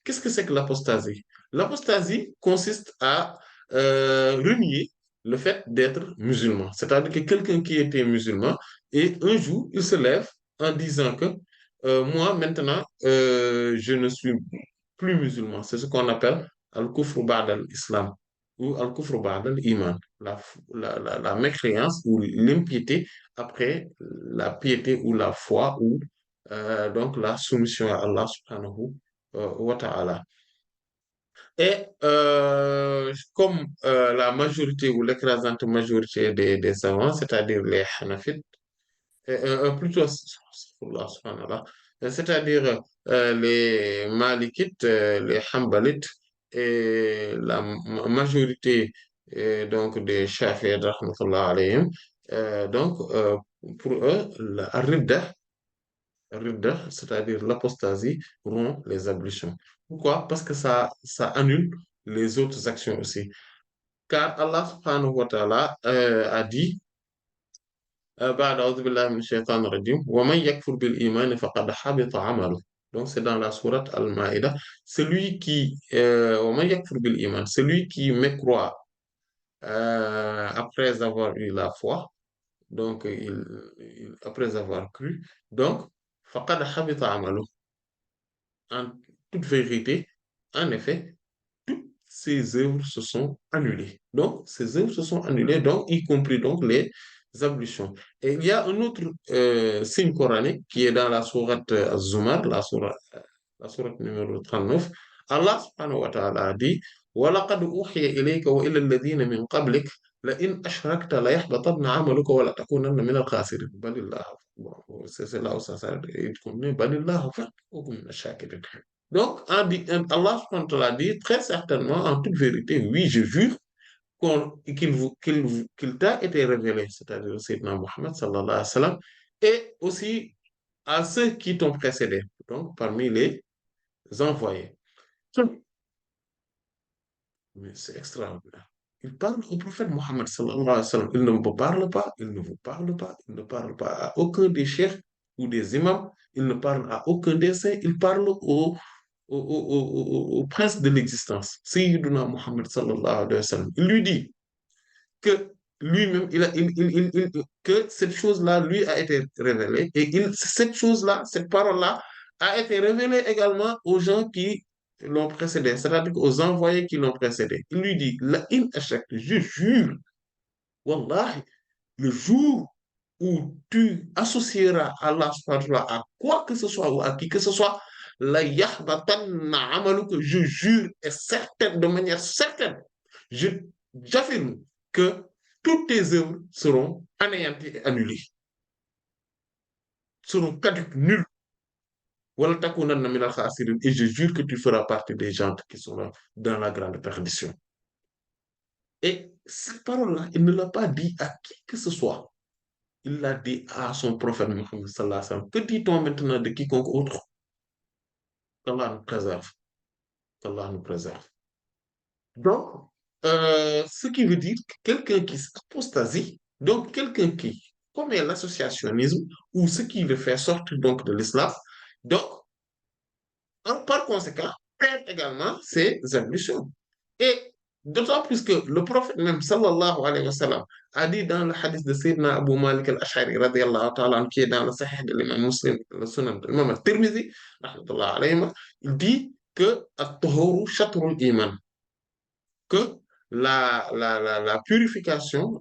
Qu'est-ce que c'est que l'apostasie? L'apostasie consiste à renier le fait d'être musulman. C'est-à-dire que quelqu'un qui était musulman et un jour, il se lève en disant que moi, maintenant, je ne suis plus musulman. C'est ce qu'on appelle al-kufr ba'd al-islam ou al-kufr ba'd al-iman, la mécréance ou l'impiété après la piété ou la foi ou donc la soumission à Allah subhanahu wa ta'ala. Et comme la majorité ou l'écrasante majorité des savants, c'est-à-dire les Hanafites, plutôt, subhanallah, c'est-à-dire les Malikites, les Hanbalites et la majorité donc des Shafi'ites, rahmatullah alayhim, donc pour eux, la Ridda, Ridda, c'est-à-dire l'apostasie, rompt les ablutions. Pourquoi? Parce que ça annule les autres actions aussi. Car Allah subhanahu wa ta'ala a dit بعد أعوذ بالله من الشيطان الرجيم ومن يكفر بالإيمان فقد حبط عمله. Donc c'est dans la sourate Al-Maïda. Celui qui ومن يكفر بالإيمان, celui qui mécroit après avoir eu la foi, donc après avoir cru, donc فقد حبط عمله. En toute vérité, en effet, toutes ces œuvres se sont annulées. Donc, ces œuvres se sont annulées, donc, y compris donc les ablutions. Et il y a un autre signe coranique qui est dans la sourate Az-Zumar, la sourate numéro 39. Allah subhanahu wa ta'ala a dit وَلَقَدْ أُوحِيَ إِلَيْكَ وَإِلَى الَّذِينَ مِنْ قَبْلِكَ لَئِنْ أَشْرَكْتَ لَيَحْبَطَنَّ عَمَلُكَ وَلَتَكُونَنَّ مِنَ الْخَاسِرِينَ بَلِ اللَّهُ. Bon, c'est là où ça s'arrête. Il continue بَلِ اللَّهُ فَأَكُونَ مِنَ الشَّاكِرِينَ. Donc, Allah subhanahu wa ta'ala dit très certainement, en toute vérité, oui, je jure qu'il t'a été révélé, c'est-à-dire au Sayyidina Muhammad sallallahu alayhi wa sallam, et aussi à ceux qui t'ont précédé, donc parmi les envoyés. Mais c'est extraordinaire. Il parle au prophète Mohammed sallallahu alayhi wa sallam. Il ne me parle pas, il ne vous parle pas, il ne parle pas à aucun des chefs ou des imams, il ne parle à aucun des saints, il parle au prince de l'existence, Sayyiduna Muhammad sallallahu alayhi wa sallam. Il lui dit que lui-même, que cette chose-là lui a été révélée et cette chose-là, cette parole-là a été révélée également aux gens qui l'ont précédé, c'est-à-dire aux envoyés qui l'ont précédé. Il lui dit, la in ashak, je jure, wallahi, le jour où tu associeras Allah subhanahu wa ta'ala à quoi que ce soit ou à qui que ce soit, la yahbatanna amaluka, je jure et certaine, de manière certaine, je, j'affirme que toutes tes œuvres seront anéanties et annulées, seront caduques, nulles. Wala takunanna minal khasirin, et je jure que tu feras partie des gens qui sont dans la grande perdition. Et cette parole-là, il ne l'a pas dit à qui que ce soit. Il l'a dit à son prophète Mohammed sallallahu alayhi wa sallam. Que dit-on maintenant de quiconque autre? Qu'Allah nous préserve. Qu'Allah nous préserve. Donc, ce qui veut dire que quelqu'un qui s'apostasie, donc quelqu'un qui commet l'associationnisme ou ce qui le fait sortir donc de l'islam, donc par conséquent, perd également ses ablutions. Et d'autant plus que le prophète même, sallallahu alayhi wa sallam, a dit dans le hadith de Sayyidina Abu Malik al-Ash'ari, radiallahu ta'ala, qui est dans le Sahih de l'imam Muslim, le Sunan de l'imam al-Tirmidhi, rahmatullah alayhi, il dit que at-tuhuru shatrul iman, que la purification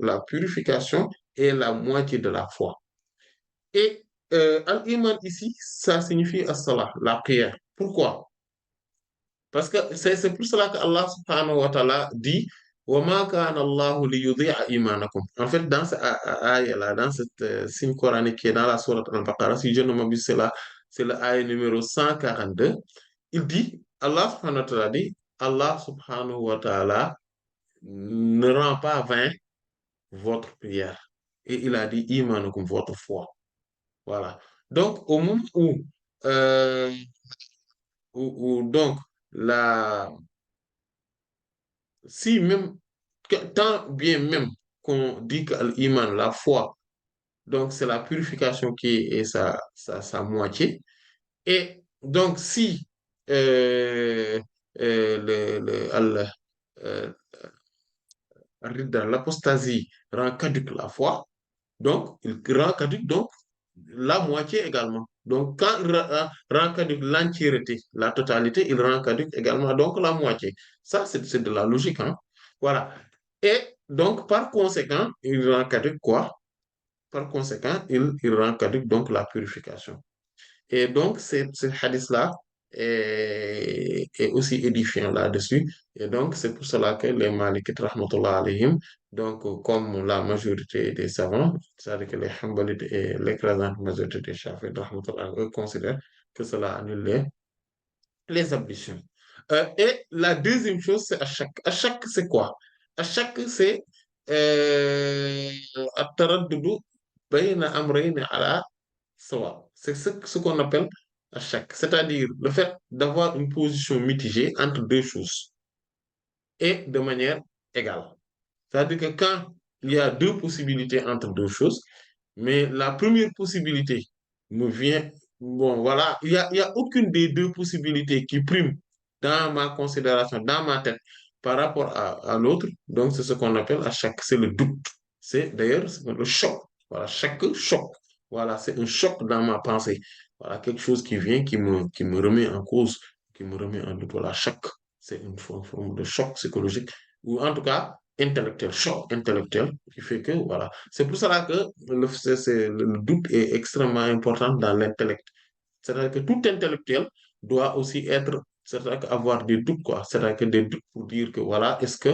est la moitié de la foi. Et al-iman ici, ça signifie as-salah, la prière. Pourquoi? Parce que c'est pour cela que Allah subhanahu wa ta'ala dit وَمَا كَانَ اللَّهُ لِيُضِيعَ إِيمَانَكُمْ. En fait, dans cette ayah-là, dans cette signe coranique qui est dans la sourate Al-Baqarah, si je ne m'abuse, c'est la ayah numéro 142, il dit, Allah subhanahu wa ta'ala dit, Allah subhanahu wa ta'ala ne rend pas vain votre prière. Et il a dit, imanukum, votre foi. Voilà. Donc, au moment euh, où donc, la, si même tant bien même qu'on dit que l'iman, la foi, donc c'est la purification qui est sa moitié. Et donc, si euh, euh, l'apostasie rend caduque la foi, donc il rend caduque donc la moitié également. Donc, quand il rend caduque l'entièreté, la totalité, il rend caduque également donc la moitié. Ça, c'est de la logique, hein? Voilà. Et donc, par conséquent, il rend caduque quoi? Par conséquent, il rend caduque donc la purification. Et donc, ce hadith-là est aussi édifiant là-dessus. Et donc, c'est pour cela que les Malikites, rahmatullah alayhim, donc, comme la majorité des savants, c'est-à-dire que les Hanbalites et l'écrasante majorité des Shafi'ites, rahmatullah, eux considèrent que cela annule les ablutions. Et la deuxième chose, c'est à chaque. À chaque, c'est quoi? À chaque, c'est euh, التردد بين أمرين على سواء. C'est ce qu'on appelle à chaque. C'est-à-dire le fait d'avoir une position mitigée entre deux choses et de manière égale. C'est-à-dire que quand il y a deux possibilités entre deux choses, mais la première possibilité me vient, bon, voilà, il y a aucune des deux possibilités qui prime dans ma considération, dans ma tête, par rapport à l'autre. Donc, c'est ce qu'on appelle à chaque, c'est le doute. C'est d'ailleurs c'est le choc. Voilà, chaque choc. Voilà, c'est un choc dans ma pensée. Voilà, quelque chose qui vient, qui me remet en cause, qui me remet en doute. Voilà, chaque, c'est une forme de choc psychologique, ou en tout cas, intellectuel, choc intellectuel, qui fait que, voilà. C'est pour cela que le doute est extrêmement important dans l'intellect. C'est-à-dire que tout intellectuel doit aussi être, c'est-à-dire avoir des doutes, quoi. C'est-à-dire que des doutes pour dire que, voilà, est-ce que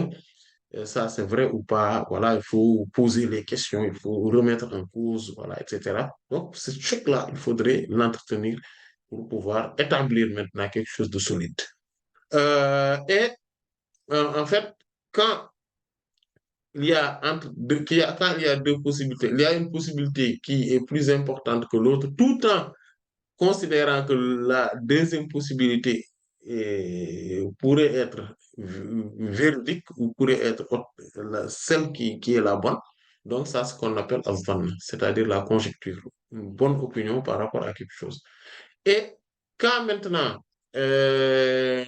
ça c'est vrai ou pas? Voilà, il faut poser les questions, il faut remettre en cause, voilà, etc. Donc, ce choc-là, il faudrait l'entretenir pour pouvoir établir maintenant quelque chose de solide. Et en fait, quand il y a quand il y a deux possibilités, il y a une possibilité qui est plus importante que l'autre, tout en considérant que la deuxième possibilité pourrait être véridique ou pourrait être celle qui est la bonne. Donc, ça, c'est ce qu'on appelle az-zann, c'est-à-dire la conjecture, une bonne opinion par rapport à quelque chose. Et quand maintenant, il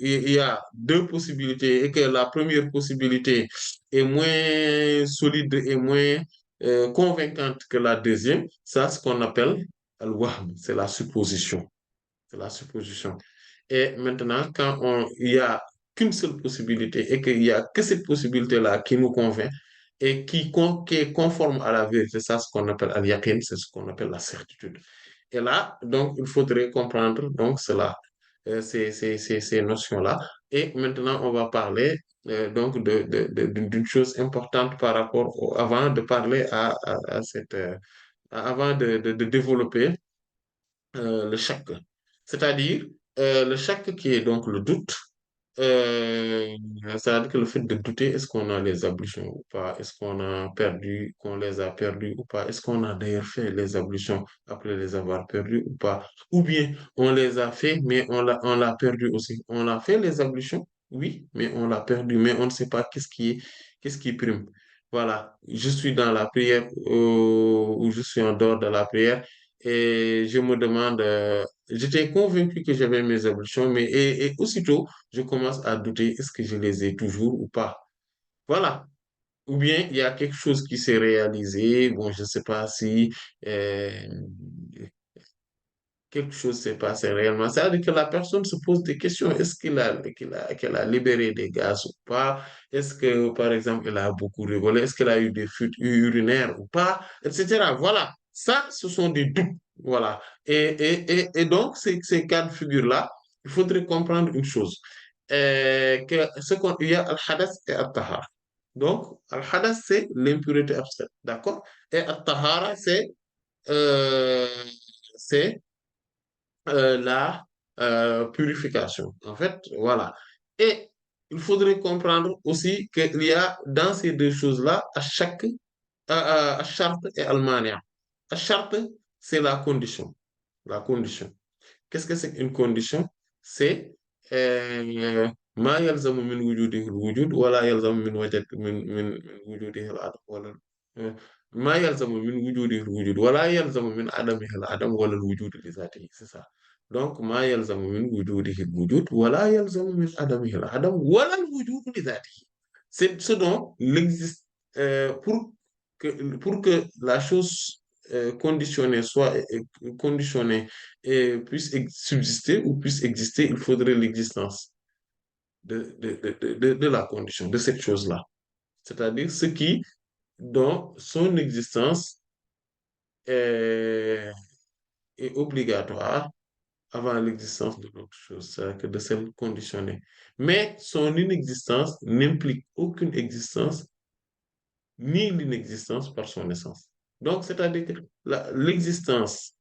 y a deux possibilités et que la première possibilité est moins solide et moins convaincante que la deuxième, ça, c'est ce qu'on appelle al-wahm, c'est la supposition. C'est la supposition. Et maintenant, il y a qu'une seule possibilité et qu'il y a que cette possibilité-là qui nous convainc et qui est conforme à la vérité, c'est ça ce qu'on appelle al-yaqin, c'est ce qu'on appelle la certitude. Et là, donc, il faudrait comprendre donc cela, ces notions-là. Et maintenant, on va parler donc d'une chose importante par rapport avant de parler à cette, avant de développer le shakk. C'est-à-dire le shakk qui est donc le doute. Euh, C'est-à-dire que le fait de douter, est-ce qu'on a les ablutions ou pas? Est-ce qu'on a perdu, qu'on les a perdus ou pas? Est-ce qu'on a d'ailleurs fait les ablutions après les avoir perdus ou pas? Ou bien on les a fait, mais on l'a perdu aussi. On a fait les ablutions, oui, mais on l'a perdu, mais on ne sait pas qu'est-ce qui prime. Voilà, je suis dans la prière ou je suis en dehors de la prière et je me demande, j'étais convaincu que j'avais mes ablutions, mais et aussitôt, je commence à douter, est-ce que je les ai toujours ou pas? Voilà. Ou bien il y a quelque chose qui s'est réalisé, bon, je ne sais pas si euh, quelque chose s'est passé réellement. C'est-à-dire que la personne se pose des questions. Est-ce qu'elle a libéré des gaz ou pas? Est-ce que, par exemple, elle a beaucoup rigolé? Est-ce qu'elle a eu des fuites urinaires ou pas? Etc. Voilà. Ça, ce sont des doutes. Voilà. Et donc, ces cas de figure-là, il faudrait comprendre une chose. Il y a al-hadas et al-tahara. Donc, al-hadas, c'est l'impureté abstraite. D'accord? Et al-tahara, euh, c'est la purification. En fait, voilà. Et il faudrait comprendre aussi qu'il y a dans ces deux choses-là, à charte et almania. À charte, c'est la condition. La condition. Qu'est-ce que c'est qu'une condition? C'est ما يلزم من وجوده الوجود ولا يلزم من وجد من وجوده العدم ولا ما يلزم من وجوده الوجود ولا يلزم من عدمه العدم ولا الوجود لذاته c'est ça donc ما يلزم من وجوده الوجود ولا يلزم من عدمه العدم ولا الوجود لذاته c'est ce dont l'existe pour que la chose conditionnée soit conditionnée et puisse subsister ou puisse exister, il faudrait l'existence de la condition, de cette chose-là. C'est-à-dire ce qui, dont son existence est, est obligatoire avant l'existence de l'autre chose, c'est-à-dire que de celle conditionnée. Mais son inexistence n'implique aucune existence ni l'inexistence par son essence. Donc, c'est-à-dire que l'existence,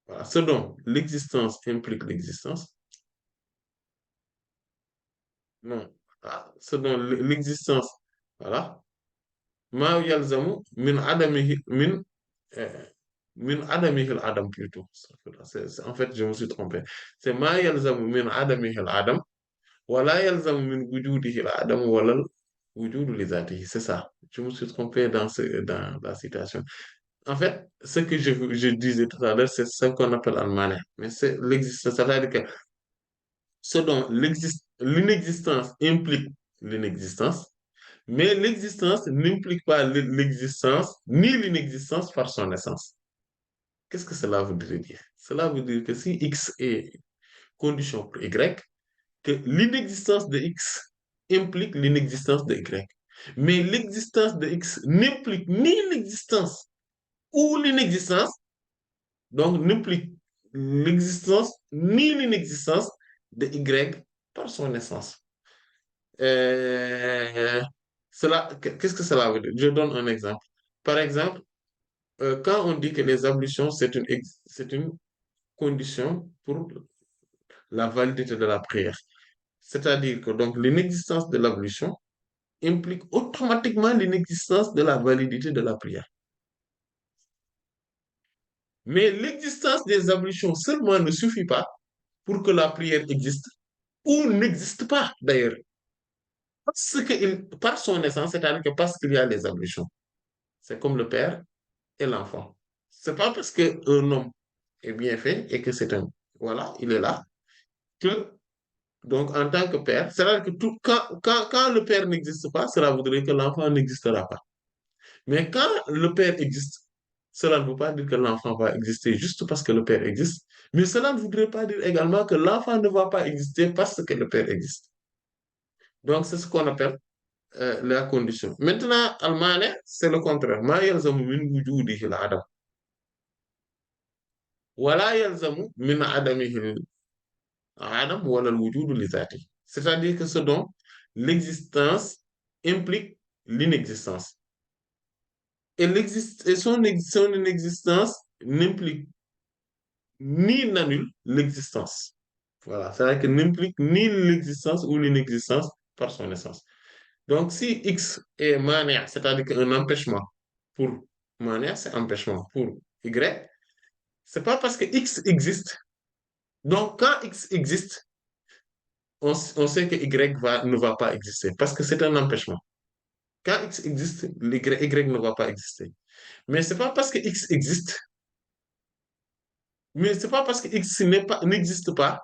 voilà, ce dont l'existence implique l'existence, non, ce dont l'existence, voilà, ما يلزم من عدمه euh, من عدمه العدم plutôt. En fait, je me suis trompé. C'est ما يلزم من عدمه العدم ولا يلزم من وجوده العدم ولا الوجود لذاته. C'est ça. Je me suis trompé dans la citation. En fait, ce que je disais tout à l'heure, c'est ce qu'on appelle en manner. Mais c'est l'existence. C'est-à-dire que ce dont l'inexistence implique l'inexistence, mais l'existence n'implique pas l'existence ni l'inexistence par son essence. Qu'est-ce que cela voudrait dire? Cela veut dire que si X est condition pour Y, que l'inexistence de X implique l'inexistence de Y. Mais l'existence de X n'implique ni l'existence ou l'inexistence, donc n'implique l'existence ni l'inexistence de Y par son essence. Euh, qu'est-ce que cela veut dire? Je donne un exemple. Par exemple, quand on dit que les ablutions, c'est une condition pour la validité de la prière. C'est-à-dire que donc l'inexistence de l'ablution implique automatiquement l'inexistence de la validité de la prière. Mais l'existence des ablutions seulement ne suffit pas pour que la prière existe ou n'existe pas d'ailleurs. Par son essence, c'est-à-dire que parce qu'il y a les ablutions. C'est comme le père et l'enfant. C'est pas parce qu'un homme est bien fait et que c'est un, voilà, il est là, que, donc, en tant que père, c'est-à-dire que quand le père n'existe pas, cela voudrait que l'enfant n'existera pas. Mais quand le père existe, cela ne veut pas dire que l'enfant va exister juste parce que le père existe, mais cela ne voudrait pas dire également que l'enfant ne va pas exister parce que le père existe. Donc, c'est ce qu'on appelle la condition. Maintenant, Allemagne, c'est le contraire. ما يلزم من وجوده العدم ولا يلزم من عدمه العدم ولا الوجود لذاته. C'est-à-dire que ce dont l'existence implique l'inexistence. Son inexistence n'implique ni n'annule l'existence. Voilà, c'est-à-dire que n'implique ni l'existence ou l'inexistence par son essence. Donc, si X est mania, c'est-à-dire qu'un empêchement pour mania, c'est empêchement pour Y, c'est pas parce que X existe. Donc, quand X existe, on sait que ne va pas exister parce que c'est un empêchement. Quand X existe, Y ne va pas exister. Mais c'est pas parce que X existe, mais c'est pas parce que X n'existe pas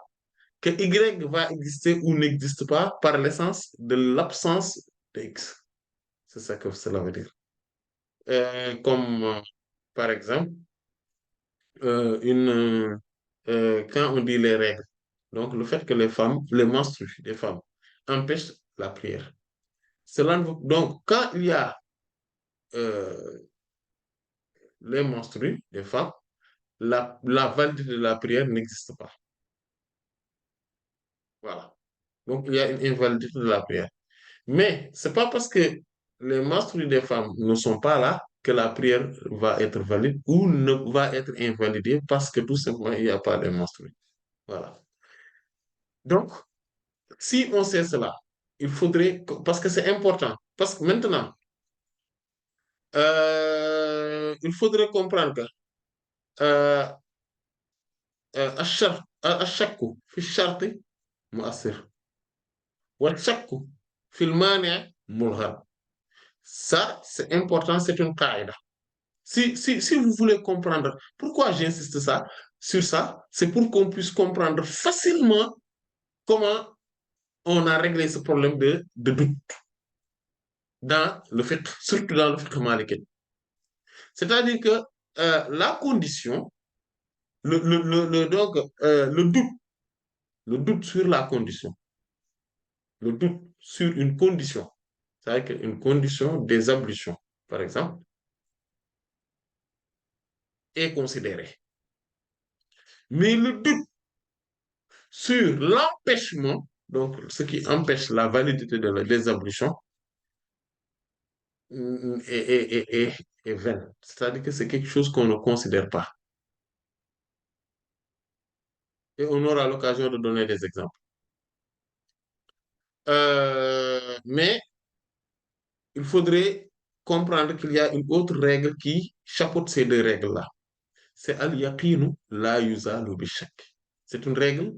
que Y va exister ou n'existe pas par l'essence de l'absence de X. C'est ça que cela veut dire. Comme par exemple, quand on dit les règles, donc le fait que les menstrues des femmes empêchent la prière. Donc, quand il y a euh, les menstrues des femmes, la validité de la prière n'existe pas. Voilà. Donc, il y a une invalidité de la prière. Mais c'est pas parce que les menstrues des femmes ne sont pas là que la prière va être valide ou ne va être invalidée parce que tout simplement il n'y a pas de menstrues. Voilà. Donc, si on sait cela, parce que c'est important, parce que maintenant, il faudrait comprendre que euh, الشرط الشك في الشرط مؤثر. والشك في المانع ملغى. Ça, c'est important, c'est une qaïda. Si vous voulez comprendre pourquoi j'insiste sur ça, c'est pour qu'on puisse comprendre facilement comment on a réglé ce problème de doute dans le fiqh, surtout dans le fiqh maliki. C'est-à-dire que la condition, donc, le doute sur la condition, le doute sur une condition, c'est-à-dire qu'une condition des ablutions, par exemple, est considérée. Mais le doute sur l'empêchement, donc ce qui empêche la validité des ablutions, est vain. C'est-à-dire que c'est quelque chose qu'on ne considère pas. Et on aura l'occasion de donner des exemples. Mais il faudrait comprendre qu'il y a une autre règle qui chapeaute ces deux règles-là. C'est al-yaqinu la yuzalu bishak. C'est une règle,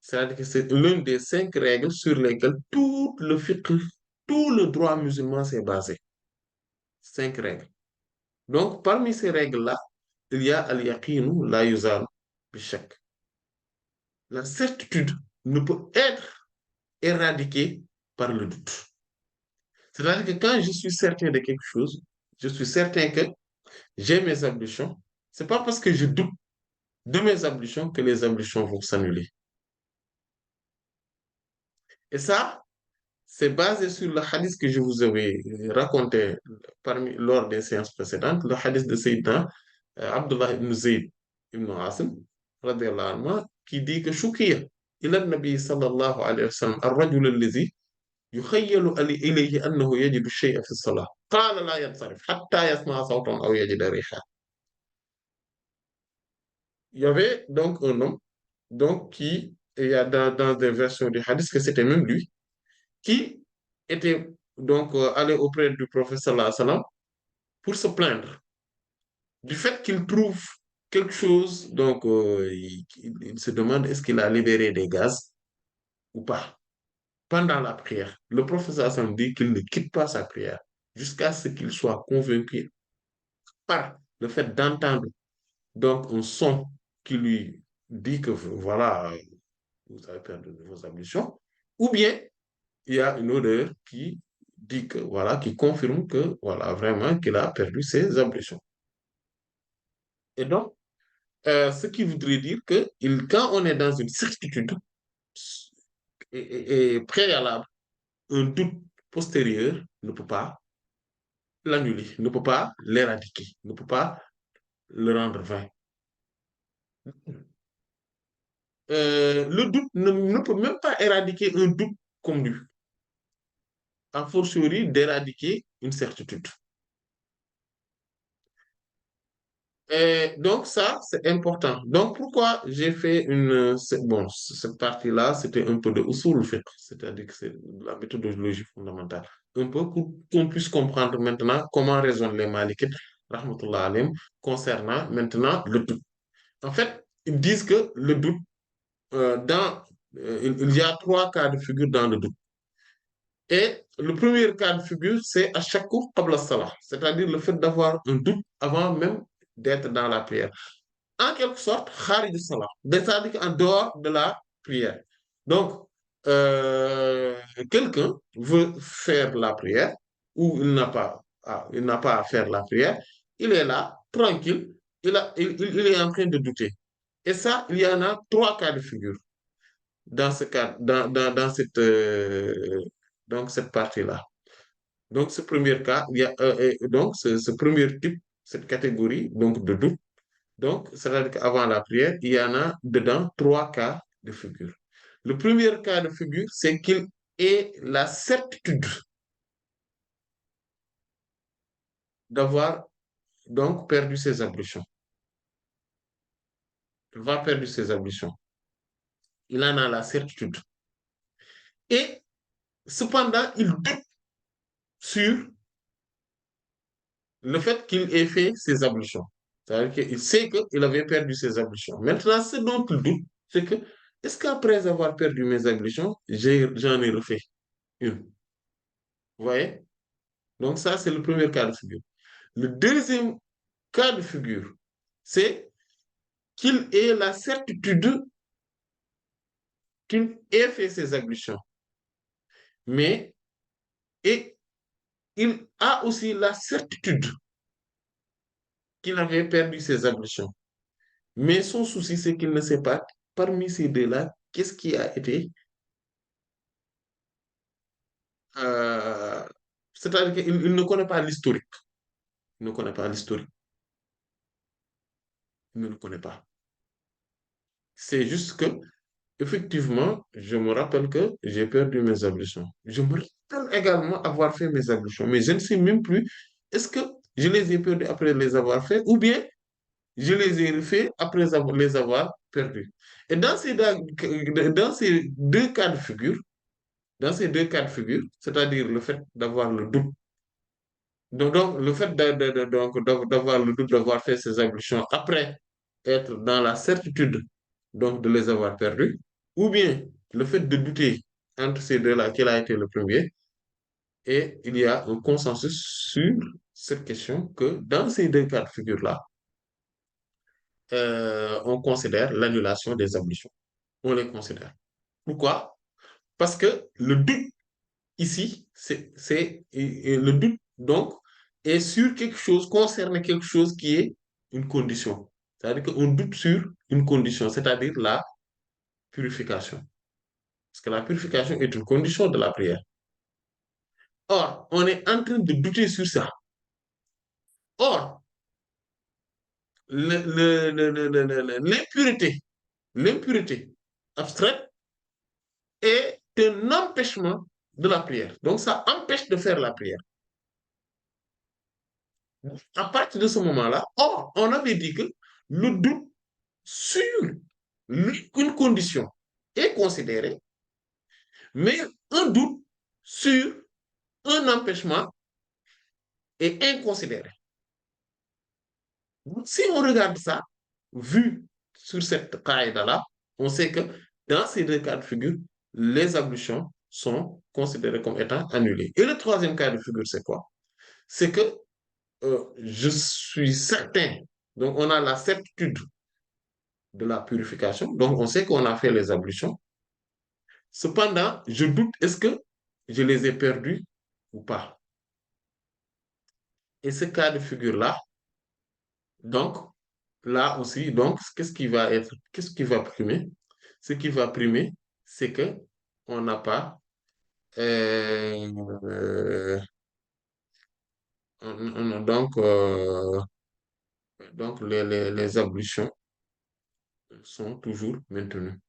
c'est-à-dire que c'est l'une des 5 règles sur lesquelles tout le fiqh, tout le droit musulman s'est basé. 5 règles. Donc, parmi ces règles-là, il y a al-yaqinu la yuzalu bishak. La certitude ne peut être éradiquée par le doute. C'est-à-dire que quand je suis certain de quelque chose, je suis certain que j'ai mes ablutions. C'est pas parce que je doute de mes ablutions que les ablutions vont s'annuler. Et ça, c'est basé sur le hadith que je vous avais raconté lors des séances précédentes, le hadith de Sayyidina Abdullah ibn Zayd ibn Asim, radiallahu anhu, qui dit que Shukiya, il a nabi sallallahu alayhi wa sallam, الرجل الذي يخيل إليه أنه يجد الشيء في الصلاة قال لا ينصرف حتى يسمع صوتا أو يجد ريحا. Il y avait donc un homme donc qui, il y a dans des versions du hadith que c'était même lui, qui était donc allé auprès du prophète sallallahu alayhi wa sallam pour se plaindre du fait qu'il trouve quelque chose, donc il se demande est-ce qu'il a libéré des gaz ou pas pendant la prière. Le prophète sallallahu alayhi wa sallam dit qu'il ne quitte pas sa prière jusqu'à ce qu'il soit convaincu par le fait d'entendre donc un son qui lui dit que voilà, vous avez perdu vos ablutions, ou bien il y a une odeur qui dit que voilà, qui confirme que voilà, vraiment qu'il a perdu ses ablutions. Et donc, ce qui voudrait dire que quand on est dans une certitude et préalable, un doute postérieur ne peut pas l'annuler, ne peut pas l'éradiquer, ne peut pas le rendre vain. Le doute ne peut même pas éradiquer un doute comme lui, a fortiori d'éradiquer une certitude. Et donc ça, c'est important. Donc pourquoi j'ai fait bon, cette partie-là, c'était un peu de usul fiqh, c'est-à-dire que c'est la méthodologie fondamentale. Un peu pour qu'on puisse comprendre maintenant comment raisonnent les Malikites, rahmatullah alayhim, concernant maintenant le doute. En fait, ils disent que le doute, il y a 3 cas de figure dans le doute. Et le premier cas de figure, c'est à chaque coup, qabla salah, c'est-à-dire le fait d'avoir un doute avant même d'être dans la prière. En quelque sorte, kharij de salah, c'est-à-dire en dehors de la prière. Donc, euh, quelqu'un veut faire la prière ou il n'a pas à faire la prière, il est là, tranquille, il est en train de douter. Et ça, il y en a 3 cas de figure dans ce cas, dans donc cette partie-là. Donc, ce premier cas, il y a, donc ce premier type, cette catégorie donc de doute, donc, c'est-à-dire qu'avant la prière, il y en a dedans 3 cas de figure. Le premier cas de figure, c'est qu'il ait la certitude d'avoir donc perdu ses ablutions. Il va perdre ses ablutions. Il en a la certitude. Et cependant, il doute sur le fait qu'il ait fait ses ablutions. C'est-à-dire qu'il sait qu'il avait perdu ses ablutions. Maintenant, ce dont il doute, c'est que Est-ce qu'après avoir perdu mes ablutions, j'en ai refait une? Vous voyez? Donc ça, c'est le premier cas de figure. Le deuxième cas de figure, c'est qu'il ait la certitude qu'il ait fait ses ablutions. Mais et il a aussi la certitude qu'il avait perdu ses ablutions. Mais son souci, c'est qu'il ne sait pas, parmi ces deux-là, qu'est-ce qui a été. euh, C'est-à-dire qu'il ne connaît pas l'historique. Il ne connaît pas l'historique. Il ne le connaît pas. C'est juste que, effectivement, je me rappelle que j'ai perdu mes ablutions. Je me rappelle également avoir fait mes ablutions, mais je ne sais même plus est-ce que je les ai perdues après les avoir fait ou bien je les ai refaits après les avoir perdus. Et dans ces deux cas de figure, dans ces deux cas de figure, c'est-à-dire le fait d'avoir le doute, donc, le fait d'avoir le doute d'avoir fait ces ablutions après être dans la certitude donc de les avoir perdus, ou bien le fait de douter entre ces deux-là, quel a été le premier, et il y a un consensus sur cette question que dans ces deux cas de figure-là, on considère l'annulation des ablutions. On les considère. Pourquoi? Parce que le doute ici, et le doute, donc, est sur quelque chose, concerne quelque chose qui est une condition. C'est-à-dire qu'on doute sur une condition, c'est-à-dire la purification. Parce que la purification est une condition de la prière. Or, on est en train de douter sur ça. Or, l'impureté, l'impureté abstraite est un empêchement de la prière. Donc, ça empêche de faire la prière. À partir de ce moment-là, or, on avait dit que le doute sur une condition est considéré, mais un doute sur un empêchement est inconsidéré. Si on regarde ça, vu sur cette caïda-là, on sait que dans ces deux cas de figure, les ablutions sont considérées comme étant annulées. Et le troisième cas de figure, c'est quoi? C'est que je suis certain, donc on a la certitude de la purification, donc on sait qu'on a fait les ablutions. Cependant, je doute, est-ce que je les ai perdus ou pas? Et ce cas de figure-là, donc, là aussi, donc, qu'est-ce qui va primer? Ce qui va primer, c'est que on n'a pas, euh, euh, donc les ablutions sont toujours maintenues.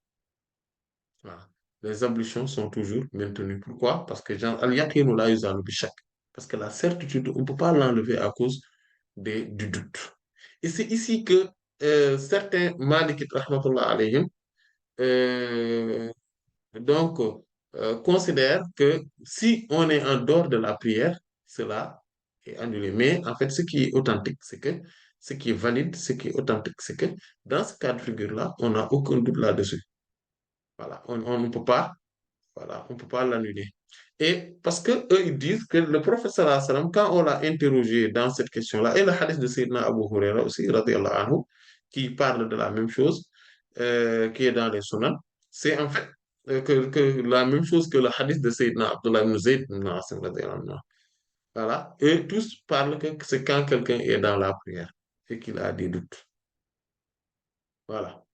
Voilà. Les ablutions sont toujours maintenues. Pourquoi? Parce que al-yaqinu la yuzalu bi-shakk. Parce que la certitude, on ne peut pas l'enlever à cause du doute. Et c'est ici que certains malikites, rahmatullah alayhim, euh, donc, considèrent que si on est en dehors de la prière, cela est annulé. Mais en fait, ce qui est authentique, c'est que ce qui est valide, ce qui est authentique, c'est que dans ce cas de figure-là, on n'a aucun doute là-dessus. Voilà, on ne peut pas, voilà, on peut pas l'annuler. Et parce que eux, ils disent que le prophète sallallahu alayhi wa sallam, quand on l'a interrogé dans cette question-là, et le hadith de Sayyidina Abu Huraira aussi, radiallahu anhu, qui parle de la même chose, qui est dans les sunan, c'est en fait que la même chose que le hadith de Sayyidina Abdullah ibn Zayd ibn Asim, radiallahu anhu. Voilà. Et tous parlent que c'est quand quelqu'un est dans la prière et qu'il a des doutes. Voilà.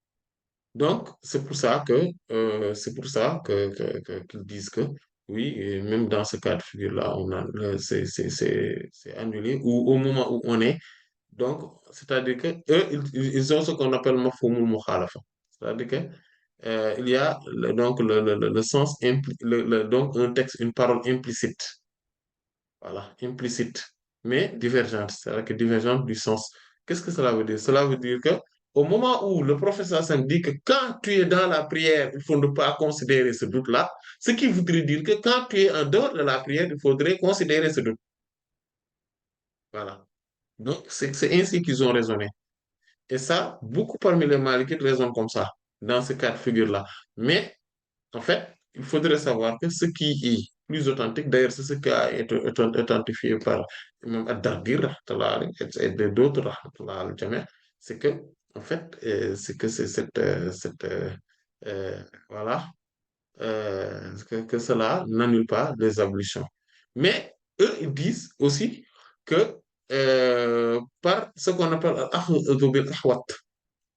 Donc, c'est pour ça qu'ils disent que oui, et même dans ce cas de figure-là, c'est annulé ou au moment où on est. Donc, c'est-à-dire que eux, ils ont ce qu'on appelle mafhumul mukhalafa. C'est-à-dire que il y a donc le sens donc un texte, une parole implicite. Voilà, implicite, mais divergente, c'est-à-dire que divergente du sens. Qu'est-ce que cela veut dire? Cela veut dire que au moment où le professeur Hassan dit que quand tu es dans la prière, il faut ne pas considérer ce doute-là, ce qui voudrait dire que quand tu es en dehors de la prière, il faudrait considérer ce doute. Voilà. Donc, c'est ainsi qu'ils ont raisonné. Et ça, beaucoup parmi les Malikites raisonnent comme ça. dans ce cas de figure-là. Mais en fait, il faudrait savoir que ce qui est plus authentique, d'ailleurs, c'est ce qui a été authentifié par Imam Ad-Dardir et d'autres, rahmatullah al-jami', c'est que, en fait, c'est que c'est euh, voilà, que cela n'annule pas les ablutions. Mais eux, ils disent aussi que par ce qu'on appelle al-akhdhu bil-ahwat,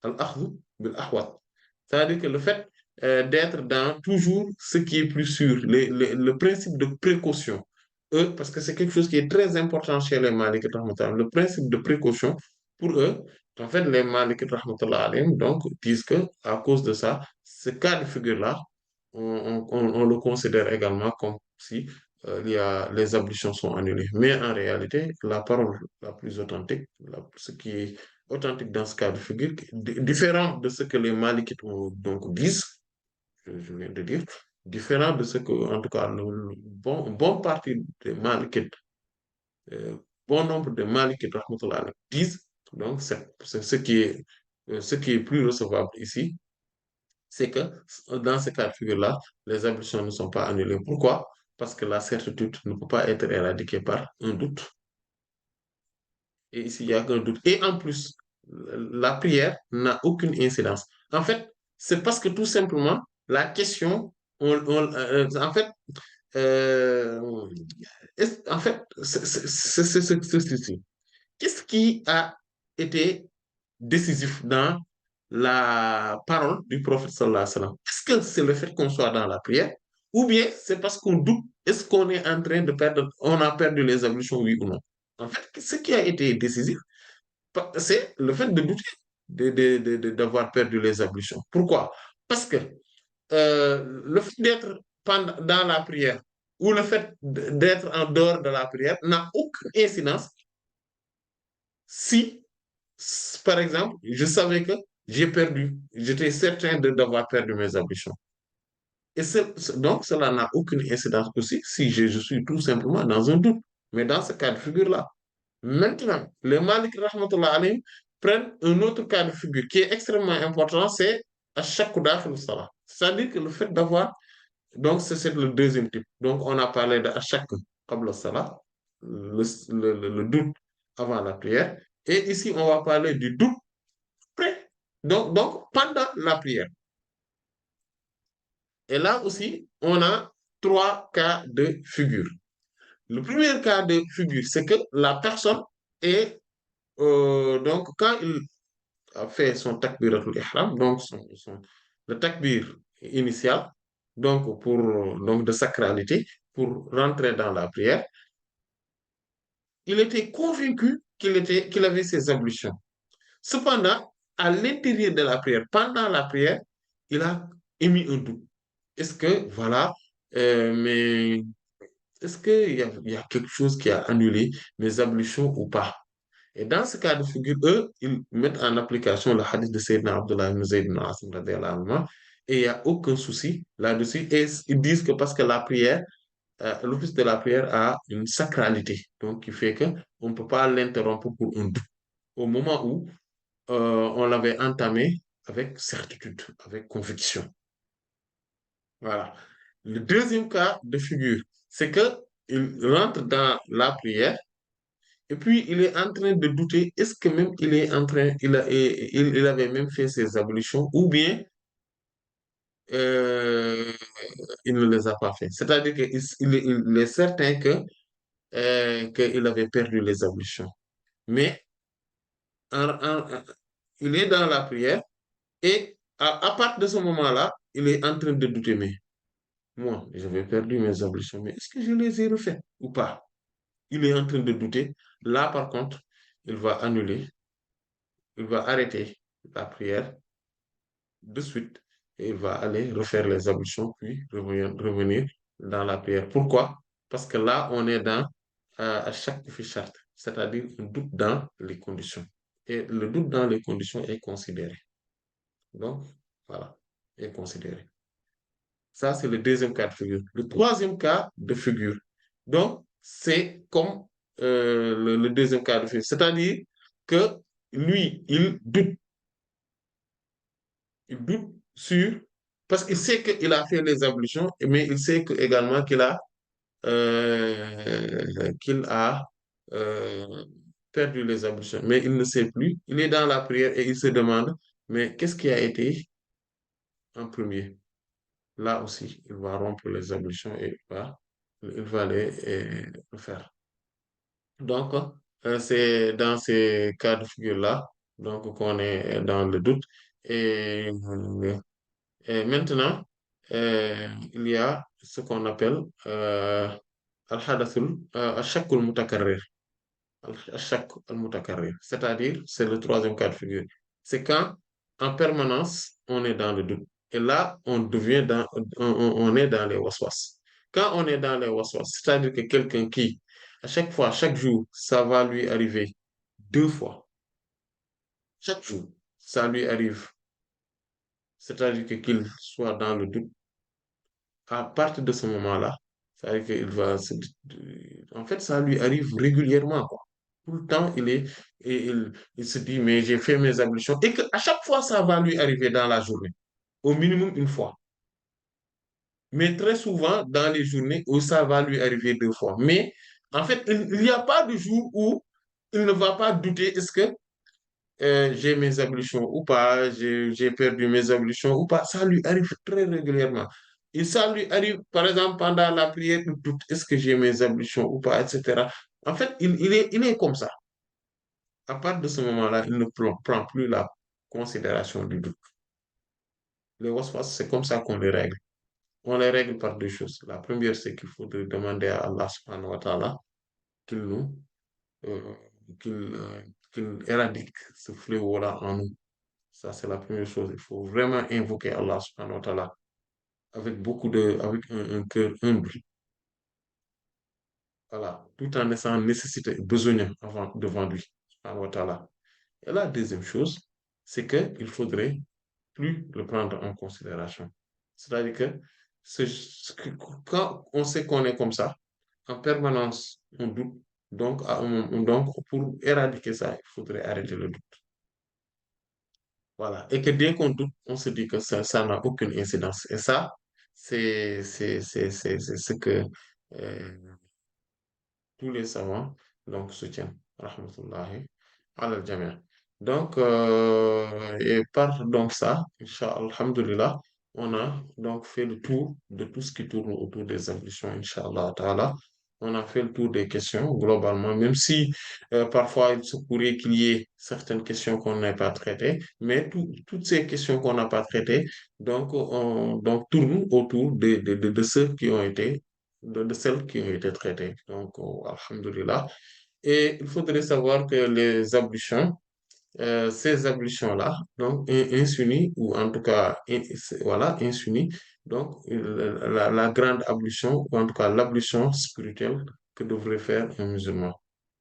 al-akhdhu bil-ahwat, c'est-à-dire que le fait d'être dans toujours ce qui est plus sûr, le principe de précaution, eux, parce que c'est quelque chose qui est très important chez les Malikites, rahmatullah, le principe de précaution, pour eux, en fait, les Malikites, rahmatullah alayhim, donc, disent que à cause de ça, ce cas de figure-là, on le considère également comme si les ablutions sont annulées. Mais en réalité, la parole la plus authentique, ce qui est authentique dans ce cas de figure, différent de ce que les Malikites donc disent, je viens de dire, différent de ce que, en tout cas, bon partie des Malikites, euh, bon nombre de Malikites rahmatullah alayhi, disent, donc c'est ce qui est plus recevable ici, c'est que dans ce cas de figure-là, les ablutions ne sont pas annulées. Pourquoi? Parce que la certitude ne peut pas être éradiquée par un doute. Et ici, il n'y a qu'un doute. Et en plus, la prière n'a aucune incidence. En fait, c'est parce que tout simplement, la question, en fait, euh, en fait, ceci. Qu'est-ce qui a été décisif dans la parole du prophète sallallahu alayhi wa sallam? Est-ce que c'est le fait qu'on soit dans la prière ou bien c'est parce qu'on doute, est-ce qu'on est en train de perdre, on a perdu les ablutions, oui ou non? En fait, ce qui a été décisif, c'est le fait de douter d'avoir perdu les ablutions. Pourquoi? Parce que le fait d'être dans la prière ou le fait d'être en dehors de la prière n'a aucune incidence si, par exemple, je savais que j'ai perdu, j'étais certain d'avoir perdu mes ambitions. Et donc, cela n'a aucune incidence aussi si je suis tout simplement dans un doute. Mais dans ce cas de figure-là, maintenant, les Malik rahmatullah alayhim prennent un autre cas de figure qui est extrêmement important, c'est à chaque coup salah. C'est-à-dire que le fait d'avoir, donc c'est le deuxième type. Donc, on a parlé de à chaque qabla salah, le doute avant la prière. Et ici, on va parler du doute près, donc pendant la prière. Et là aussi, on a trois cas de figure. Le premier cas de figure, c'est que la personne est, donc quand il a fait son takbiratul ihram, donc le takbir initial, donc donc de sacralité, pour rentrer dans la prière, il était convaincu qu'il avait ses ablutions. Cependant, à l'intérieur de la prière, pendant la prière, il a émis un doute. Est-ce que, voilà, mais est-ce qu'il y a quelque chose qui a annulé mes ablutions ou pas? Et dans ce cas de figure, eux, ils mettent en application le hadith de Sayyidina Abdullah ibn Zayd ibn Asim, radiyallahu anhu, et il n'y a aucun souci là-dessus. Et ils disent que parce que la prière, l'office de la prière a une sacralité, donc qui fait qu'on ne peut pas l'interrompre pour un doute. Au moment où on l'avait entamé avec certitude, avec conviction. Voilà. Le deuxième cas de figure, c'est que il rentre dans la prière et puis il est en train de douter, est-ce que même il est en train, il avait même fait ses ablutions ou bien euh, il ne les a pas fait. C'est-à-dire qu'il est certain qu'il avait perdu les ablutions. Mais il est dans la prière et à partir de ce moment-là, il est en train de douter, mais moi, j'avais perdu mes ablutions, mais est-ce que je les ai refaites ou pas? Il est en train de douter. Là, par contre, il va annuler, il va arrêter la prière de suite et il va aller refaire les ablutions, puis revenir dans la prière. Pourquoi? Parce que là, on est dans à chaque charte, c'est-à-dire un doute dans les conditions. Et le doute dans les conditions est considéré. Donc, voilà, est considéré. Ça, c'est le deuxième cas de figure. Le troisième cas de figure, donc, c'est comme le deuxième cas de figure. C'est-à-dire que lui, il doute sûr, parce qu'il sait qu'il a fait les ablutions, mais il sait que, également qu'il a euh, perdu les ablutions, mais il ne sait plus. Il est dans la prière et il se demande, mais qu'est-ce qui a été en premier? Là aussi, il va rompre les ablutions et il va le faire. Donc, c'est dans ces cas de figure-là, donc, qu'on est dans le doute. Et, et maintenant, il y a ce qu'on appelle al-hadathul, al-shakkul mutakarrir. Al-shakk al-mutakarrir. C'est-à-dire, c'est le troisième cas de figure. C'est quand, en permanence, on est dans le doute. Et là, on est dans les waswas. Quand on est dans les waswas, c'est-à-dire que quelqu'un qui, à chaque fois, chaque jour, ça va lui arriver deux fois. Chaque jour, ça lui arrive. C'est-à-dire qu'il soit dans le doute. À partir de ce moment-là, ça veut dire qu'il va se... En fait, ça lui arrive régulièrement, quoi. Tout le temps, il se dit, mais j'ai fait mes ablutions. Et qu'à chaque fois, ça va lui arriver dans la journée. Au minimum une fois. Mais très souvent, dans les journées où ça va lui arriver deux fois. Mais en fait, il n'y a pas de jour où il ne va pas douter, est-ce que j'ai mes ablutions ou pas, j'ai perdu mes ablutions ou pas. Ça lui arrive très régulièrement. Et ça lui arrive, par exemple, pendant la prière, il doute, est-ce que j'ai mes ablutions ou pas, etc. En fait, il est comme ça. À partir de ce moment-là, il ne prend plus la considération du doute. Les waswas, c'est comme ça qu'on les règle. On les règle par deux choses. La première, c'est qu'il faut demander à Allah subhanahu wa ta'ala qu'il nous, euh, qu'il qu'il éradique ce fléau-là en nous. Ça, c'est la première chose. Il faut vraiment invoquer Allah subhanahu wa ta'ala avec un cœur humble. Voilà. Tout en étant nécessité, besogneux devant lui, subhanahu wa ta'ala. Et la deuxième chose, c'est qu'il faudrait plus le prendre en considération. C'est-à-dire que, quand on sait qu'on est comme ça, en permanence, on doute. Donc, pour éradiquer ça, il faudrait arrêter le doute. Voilà. Et que dès qu'on doute, on se dit que ça n'a aucune incidence. Et ça, c'est ce que euh, tous les savants donc, soutiennent. Rahmatullahi ala al-jami'. Donc, et par donc ça, Inch'Allah, alhamdulillah, on a donc fait le tour de tout ce qui tourne autour des ablutions, Inch'Allah ta'ala. On a fait le tour des questions globalement, même si parfois il se pourrait qu'il y ait certaines questions qu'on n'ait pas traitées, mais toutes ces questions qu'on n'a pas traitées donc, tournent autour de ceux qui ont été, de celles qui ont été traitées. Donc, alhamdulillah. Et il faudrait savoir que les ablutions, ces ablutions-là, donc insunies, ou en tout cas, voilà, insunies, donc la grande ablution, ou en tout cas l'ablution spirituelle que devrait faire un musulman.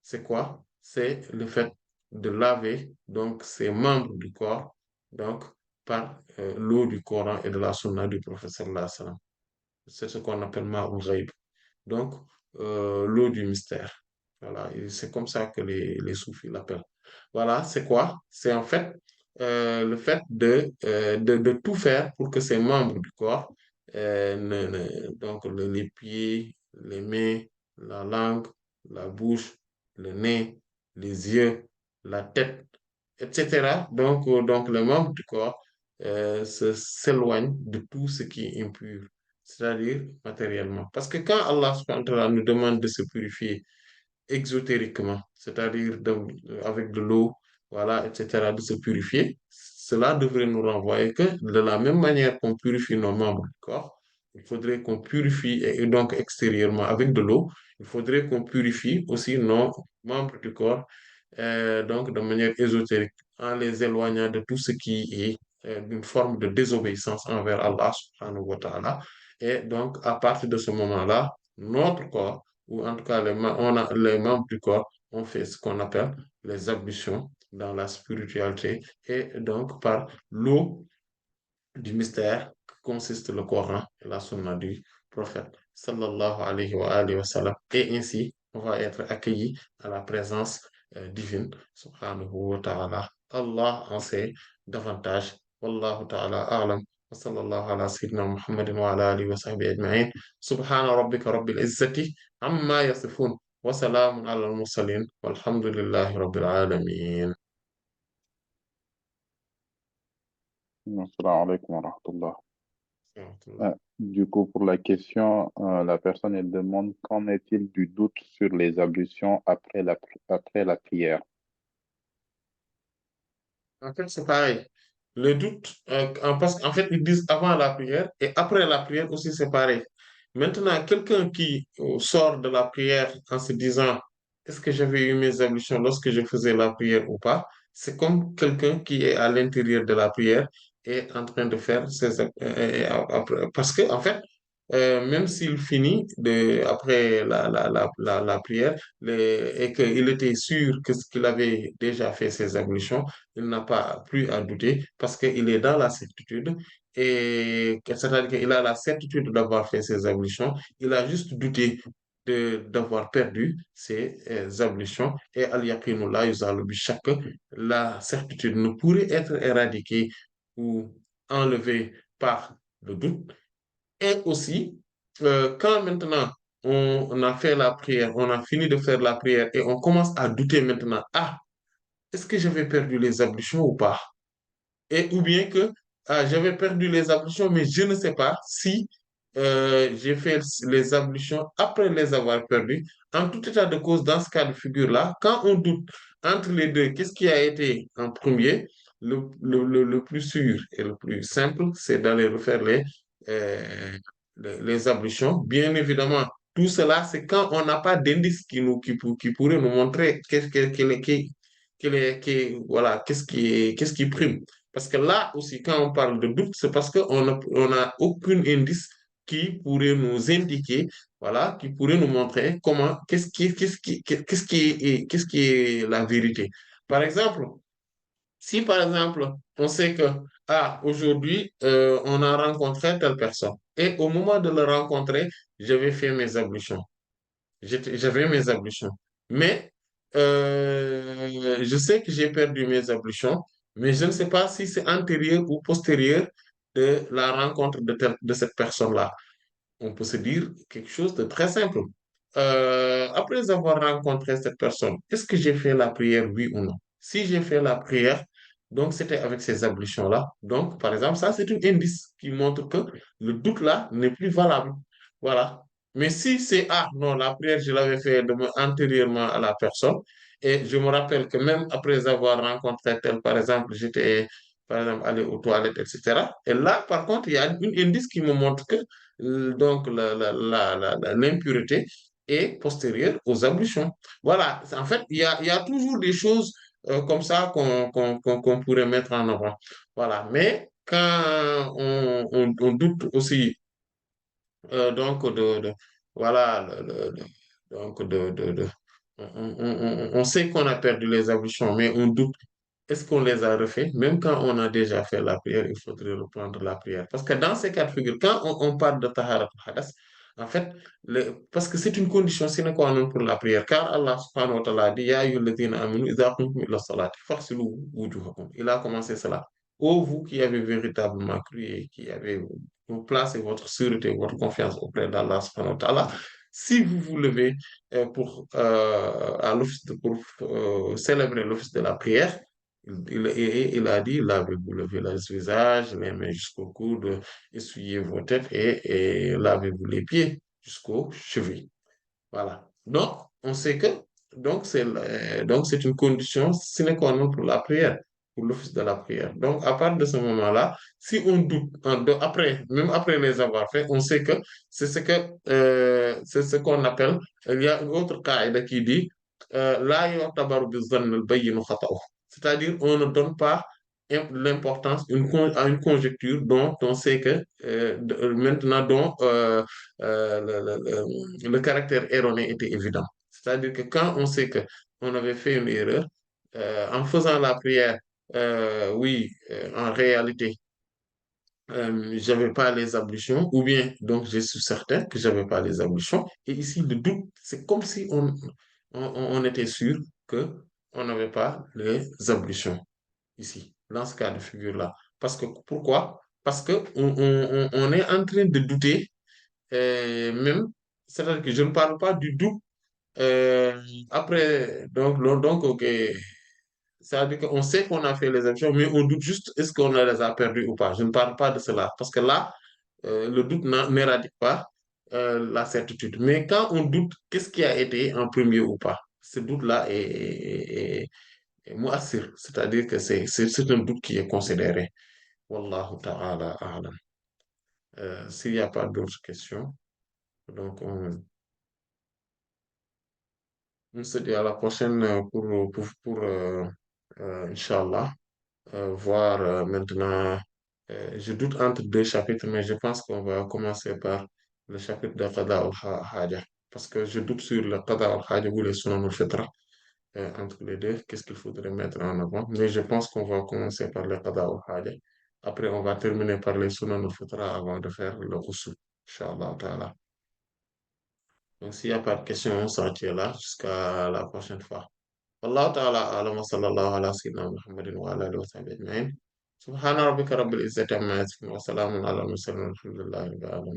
C'est quoi? C'est le fait de laver donc ses membres du corps donc par l'eau du Coran et de la sunna du prophète sallallahu alayhi wa sallam. C'est ce qu'on appelle ma'ul ghaib. Donc, l'eau du mystère. Voilà, et c'est comme ça que les soufis l'appellent. Voilà, c'est quoi? C'est en fait le fait de tout faire pour que ces membres du corps, donc les pieds, les mains, la langue, la bouche, le nez, les yeux, la tête, etc. Donc les membres du corps s'éloignent de tout ce qui est impur, c'est-à-dire matériellement. Parce que quand Allah subhanahu wa ta'ala nous demande de se purifier exotériquement, c'est-à-dire avec de l'eau, voilà, etc., de se purifier, cela devrait nous renvoyer que de la même manière qu'on purifie nos membres du corps, il faudrait qu'on purifie et donc extérieurement avec de l'eau, il faudrait qu'on purifie aussi nos membres du corps, donc de manière ésotérique, en les éloignant de tout ce qui est une forme de désobéissance envers Allah subhanahu wa ta'ala. Et donc, à partir de ce moment-là, notre corps, ou en tout cas les membres du corps, ont fait ce qu'on appelle les ablutions dans la spiritualité et donc par l'eau du mystère que consiste le Coran et la sunna du prophète sallallahu alayhi wa sallam. Et ainsi, on va être accueilli à la présence divine, subhanahu wa ta'ala. Allah en sait davantage. Wallahu ta'ala a'lam. wa sallallahu ala sayyidina Muhammadin wa ala alihi wa sahbihi ajma'in. Subhana rabbika rabbil izzati amma yasifun wa salamun ala al mursalin walhamdulillahi rabbil alamin. Assalamu alaikum wa rahmatullah. Du coup, pour la question, la personne elle demande qu'en est-il du doute sur les ablutions après la prière? En fait, c'est pareil. Le doute, parce qu'en fait, ils disent avant la prière et après la prière aussi, c'est pareil. Maintenant, quelqu'un qui sort de la prière en se disant, est-ce que j'avais eu mes ablutions lorsque je faisais la prière ou pas? C'est comme quelqu'un qui est à l'intérieur de la prière et est en train de faire parce que, en fait, même s'il finit après la prière et qu'il était sûr qu'il avait déjà fait ses ablutions, il n'a pas plus à douter parce qu'il est dans la certitude et c'est-à-dire qu'il a la certitude d'avoir fait ses ablutions. Il a juste douté d'avoir perdu ses ablutions et al-yaqinu la yuzalu bi shakk. La certitude ne pourrait être éradiquée ou enlevée par le doute. Et aussi, quand maintenant on a fait la prière, on a fini de faire la prière et on commence à douter maintenant, ah, est-ce que j'avais perdu les ablutions ou pas? Et ou bien que j'avais perdu les ablutions, mais je ne sais pas si j'ai fait les ablutions après les avoir perdues. En tout état de cause, dans ce cas de figure-là, quand on doute entre les deux, qu'est-ce qui a été en premier? Le plus sûr et le plus simple, c'est d'aller refaire euh, les ablutions. Bien évidemment, tout cela, c'est quand on n'a pas d'indice qui pourrait nous montrer voilà, qu'est-ce qui prime. Parce que là aussi, quand on parle de doute, c'est parce on n'a aucun indice qui pourrait nous indiquer, voilà, qui pourrait nous montrer qu'est-ce qui est la vérité. Par exemple, si par exemple, on sait que, ah, aujourd'hui, on a rencontré telle personne, et au moment de le rencontrer, j'avais fait mes ablutions. J'avais mes ablutions. Mais je sais que j'ai perdu mes ablutions, mais je ne sais pas si c'est antérieur ou postérieur de la rencontre de cette personne-là. On peut se dire quelque chose de très simple. Après avoir rencontré cette personne, est-ce que j'ai fait la prière, oui ou non? Si j'ai fait la prière, donc c'était avec ces ablutions-là. Donc, par exemple, ça, c'est un indice qui montre que le doute là n'est plus valable. Voilà. Mais si c'est, ah non, la prière, je l'avais fait antérieurement à la personne, et je me rappelle que même après avoir rencontré tel, par exemple, j'étais, par exemple, allé aux toilettes, etc. Et là, par contre, il y a un indice qui me montre que donc l'impureté est postérieure aux ablutions. Voilà, en fait, il y a toujours des choses comme ça qu'on pourrait mettre en avant. Voilà, mais quand on doute aussi donc voilà, donc on sait qu'on a perdu les ablutions, mais on doute. Est-ce qu'on les a refait? Même quand on a déjà fait la prière, il faudrait reprendre la prière. Parce que dans ces cas de figure, quand on parle de Taharat al-Hadas, en fait, parce que c'est une condition sine qua non pour la prière. Car Allah subhanahu wa ta'ala dit, Ya ayyuhalladhina amanu idha qumtum ila salati faghsilu wujuhakum. Il a commencé cela. Ô vous qui avez véritablement cru et qui avez placé votre sûreté, votre confiance auprès d'Allah subhanahu wa ta'ala, si vous vous levez pour célébrer l'office de la prière, il a dit, lavez-vous le visage, les mains jusqu'au coude, essuyez vos têtes et lavez-vous les pieds jusqu'aux chevilles. Voilà. Donc, on sait que donc c'est une condition sine qua non pour la prière, pour l'office de la prière. Donc, à partir de ce moment-là, si on doute, après, même après les avoir fait, on sait que c'est ce qu'on appelle, il y a une autre qaïda qui dit, la yu'tabaru bi-zanni al-bayyinu khata'uhu. C'est-à-dire, on ne donne pas l'importance à une conjecture dont on sait que maintenant dont le caractère erroné était évident. C'est-à-dire que quand on sait que on avait fait une erreur, en faisant la prière, oui, en réalité, j'avais pas les ablutions, ou bien donc je suis certain que j'avais pas les ablutions. Et ici, le doute, c'est comme si on était sûr que on n'avait pas les ablutions ici, dans ce cas de figure-là. Parce que pourquoi? parce que on est en train de douter, même, c'est-à-dire que je ne parle pas du doute après, donc, ok, c'est-à-dire qu'on sait qu'on a fait les actions, mais on doute juste est-ce qu'on les a perdues ou pas. Je ne parle pas de cela, parce que là, le doute n'éradique pas la certitude. Mais quand on doute, qu'est-ce qui a été en premier ou pas? Ce doute-là est mu'assir, c'est-à-dire que c'est un doute qui est considéré. Wallahu ta'ala a'lam. S'il n'y a pas d'autres questions, donc on se dit à la prochaine Inch'Allah, voir maintenant. Je doute entre deux chapitres, mais je pense qu'on va commencer par le chapitre de Qada al-Haja. Parce que je doute sur le Qada al-Haja ou les Sunan al-Fitra. Entre les deux, qu'est-ce qu'il faudrait mettre en avant? Mais je pense qu'on va commencer par le Qada al-Haja. Après, on va terminer par les Sunan al-Fitra avant de faire le Ghusl. Inch'Allah ta'ala. Donc, s'il n'y a pas de questions, on s'en tient là jusqu'à la prochaine fois. والله تعالى أعلم وصلى الله على سيدنا محمد وعلى آله وصحبه أجمعين سبحان ربك رب العزة عما يصفون وسلام على المرسلين والحمد لله رب العالمين